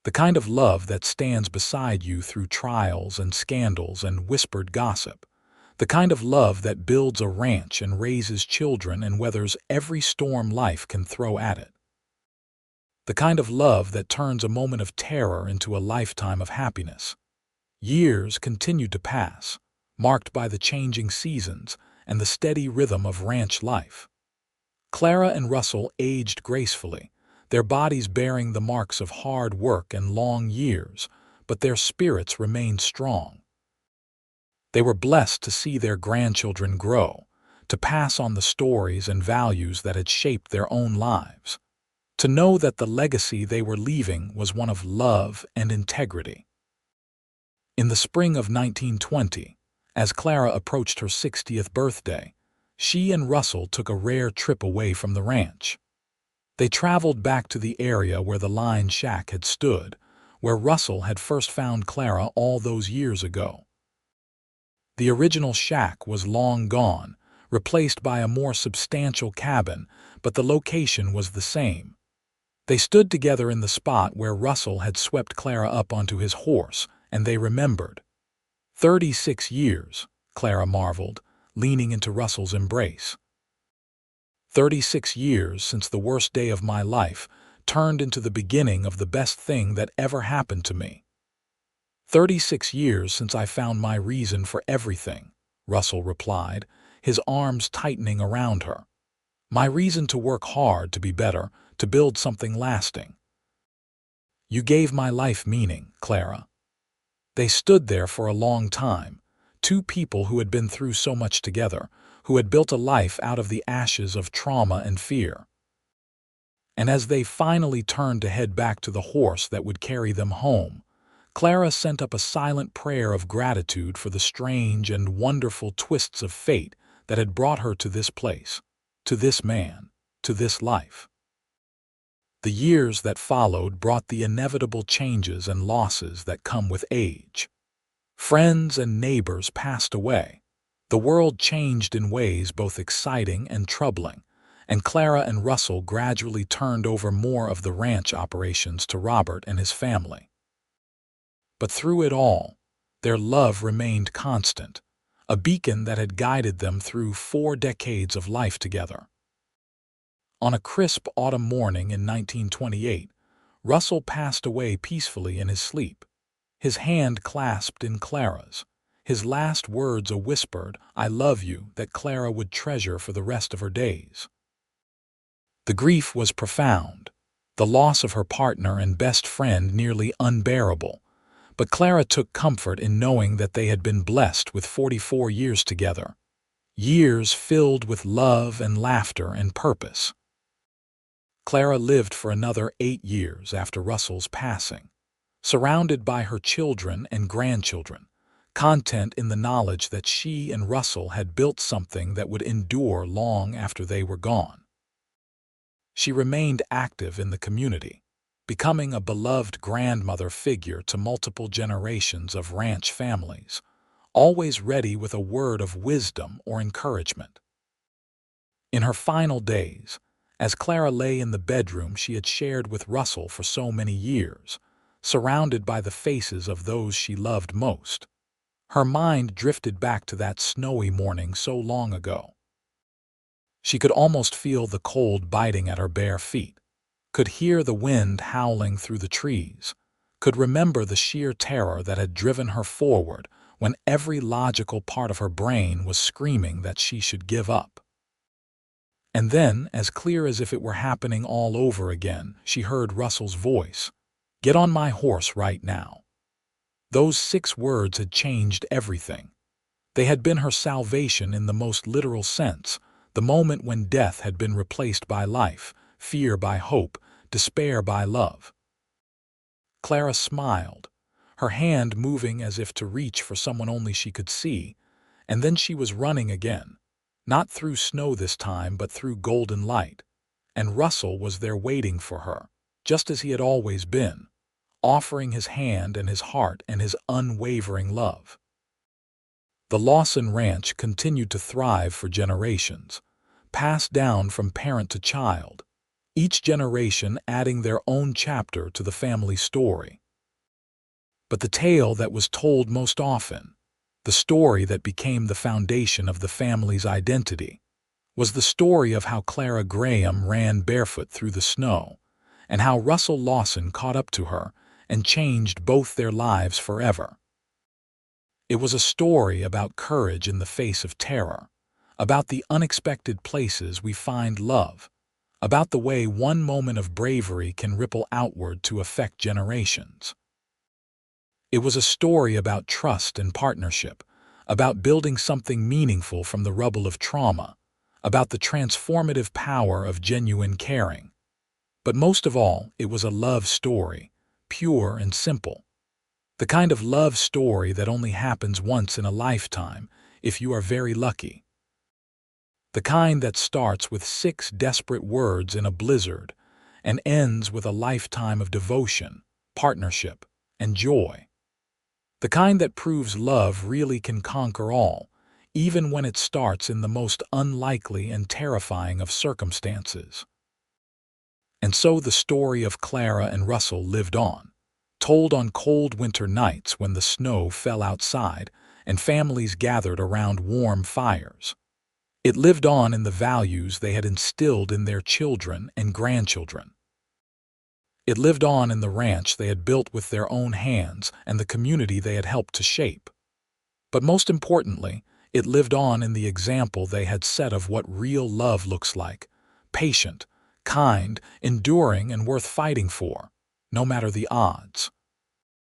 The kind of love that stands beside you through trials and scandals and whispered gossip. The kind of love that builds a ranch and raises children and weathers every storm life can throw at it. The kind of love that turns a moment of terror into a lifetime of happiness. Years continued to pass, marked by the changing seasons and the steady rhythm of ranch life. Clara and Russell aged gracefully, their bodies bearing the marks of hard work and long years, but their spirits remained strong. They were blessed to see their grandchildren grow, to pass on the stories and values that had shaped their own lives, to know that the legacy they were leaving was one of love and integrity. In the spring of 1920, as Clara approached her 60th birthday, she and Russell took a rare trip away from the ranch. They traveled back to the area where the line shack had stood, where Russell had first found Clara all those years ago. The original shack was long gone, replaced by a more substantial cabin, but the location was the same. They stood together in the spot where Russell had swept Clara up onto his horse, and they remembered. 36 years, Clara marveled, leaning into Russell's embrace. 36 years since the worst day of my life turned into the beginning of the best thing that ever happened to me. 36 years since I found my reason for everything, Russell replied, his arms tightening around her. My reason to work hard to be better, to build something lasting. You gave my life meaning, Clara. They stood there for a long time, two people who had been through so much together, who had built a life out of the ashes of trauma and fear. And as they finally turned to head back to the horse that would carry them home, Clara sent up a silent prayer of gratitude for the strange and wonderful twists of fate that had brought her to this place, to this man, to this life. The years that followed brought the inevitable changes and losses that come with age. Friends and neighbors passed away. The world changed in ways both exciting and troubling, and Clara and Russell gradually turned over more of the ranch operations to Robert and his family. But through it all, their love remained constant, a beacon that had guided them through 4 decades of life together. On a crisp autumn morning in 1928, Russell passed away peacefully in his sleep, his hand clasped in Clara's, his last words a whispered, "I love you," that Clara would treasure for the rest of her days. The grief was profound, the loss of her partner and best friend nearly unbearable, but Clara took comfort in knowing that they had been blessed with 44 years together, years filled with love and laughter and purpose. Clara lived for another 8 years after Russell's passing, surrounded by her children and grandchildren, content in the knowledge that she and Russell had built something that would endure long after they were gone. She remained active in the community, becoming a beloved grandmother figure to multiple generations of ranch families, always ready with a word of wisdom or encouragement. In her final days, as Clara lay in the bedroom she had shared with Russell for so many years, surrounded by the faces of those she loved most, her mind drifted back to that snowy morning so long ago. She could almost feel the cold biting at her bare feet, could hear the wind howling through the trees, could remember the sheer terror that had driven her forward when every logical part of her brain was screaming that she should give up. And then, as clear as if it were happening all over again, she heard Russell's voice, "Get on my horse right now." Those 6 words had changed everything. They had been her salvation in the most literal sense, the moment when death had been replaced by life, fear by hope, despair by love. Clara smiled, her hand moving as if to reach for someone only she could see, and then she was running again, Not through snow this time, but through golden light. And Russell was there waiting for her, just as he had always been, offering his hand and his heart and his unwavering love. The Lawson ranch continued to thrive for generations, passed down from parent to child, each generation adding their own chapter to the family story. But the tale that was told most often, the story that became the foundation of the family's identity, was the story of how Clara Graham ran barefoot through the snow, and how Russell Lawson caught up to her and changed both their lives forever. It was a story about courage in the face of terror, about the unexpected places we find love, about the way one moment of bravery can ripple outward to affect generations. It was a story about trust and partnership, about building something meaningful from the rubble of trauma, about the transformative power of genuine caring. But most of all, it was a love story, pure and simple. The kind of love story that only happens once in a lifetime, if you are very lucky. The kind that starts with 6 desperate words in a blizzard and ends with a lifetime of devotion, partnership, and joy. The kind that proves love really can conquer all, even when it starts in the most unlikely and terrifying of circumstances. And so the story of Clara and Russell lived on, told on cold winter nights when the snow fell outside and families gathered around warm fires. It lived on in the values they had instilled in their children and grandchildren. It lived on in the ranch they had built with their own hands and the community they had helped to shape. But most importantly, it lived on in the example they had set of what real love looks like: patient, kind, enduring, and worth fighting for, no matter the odds.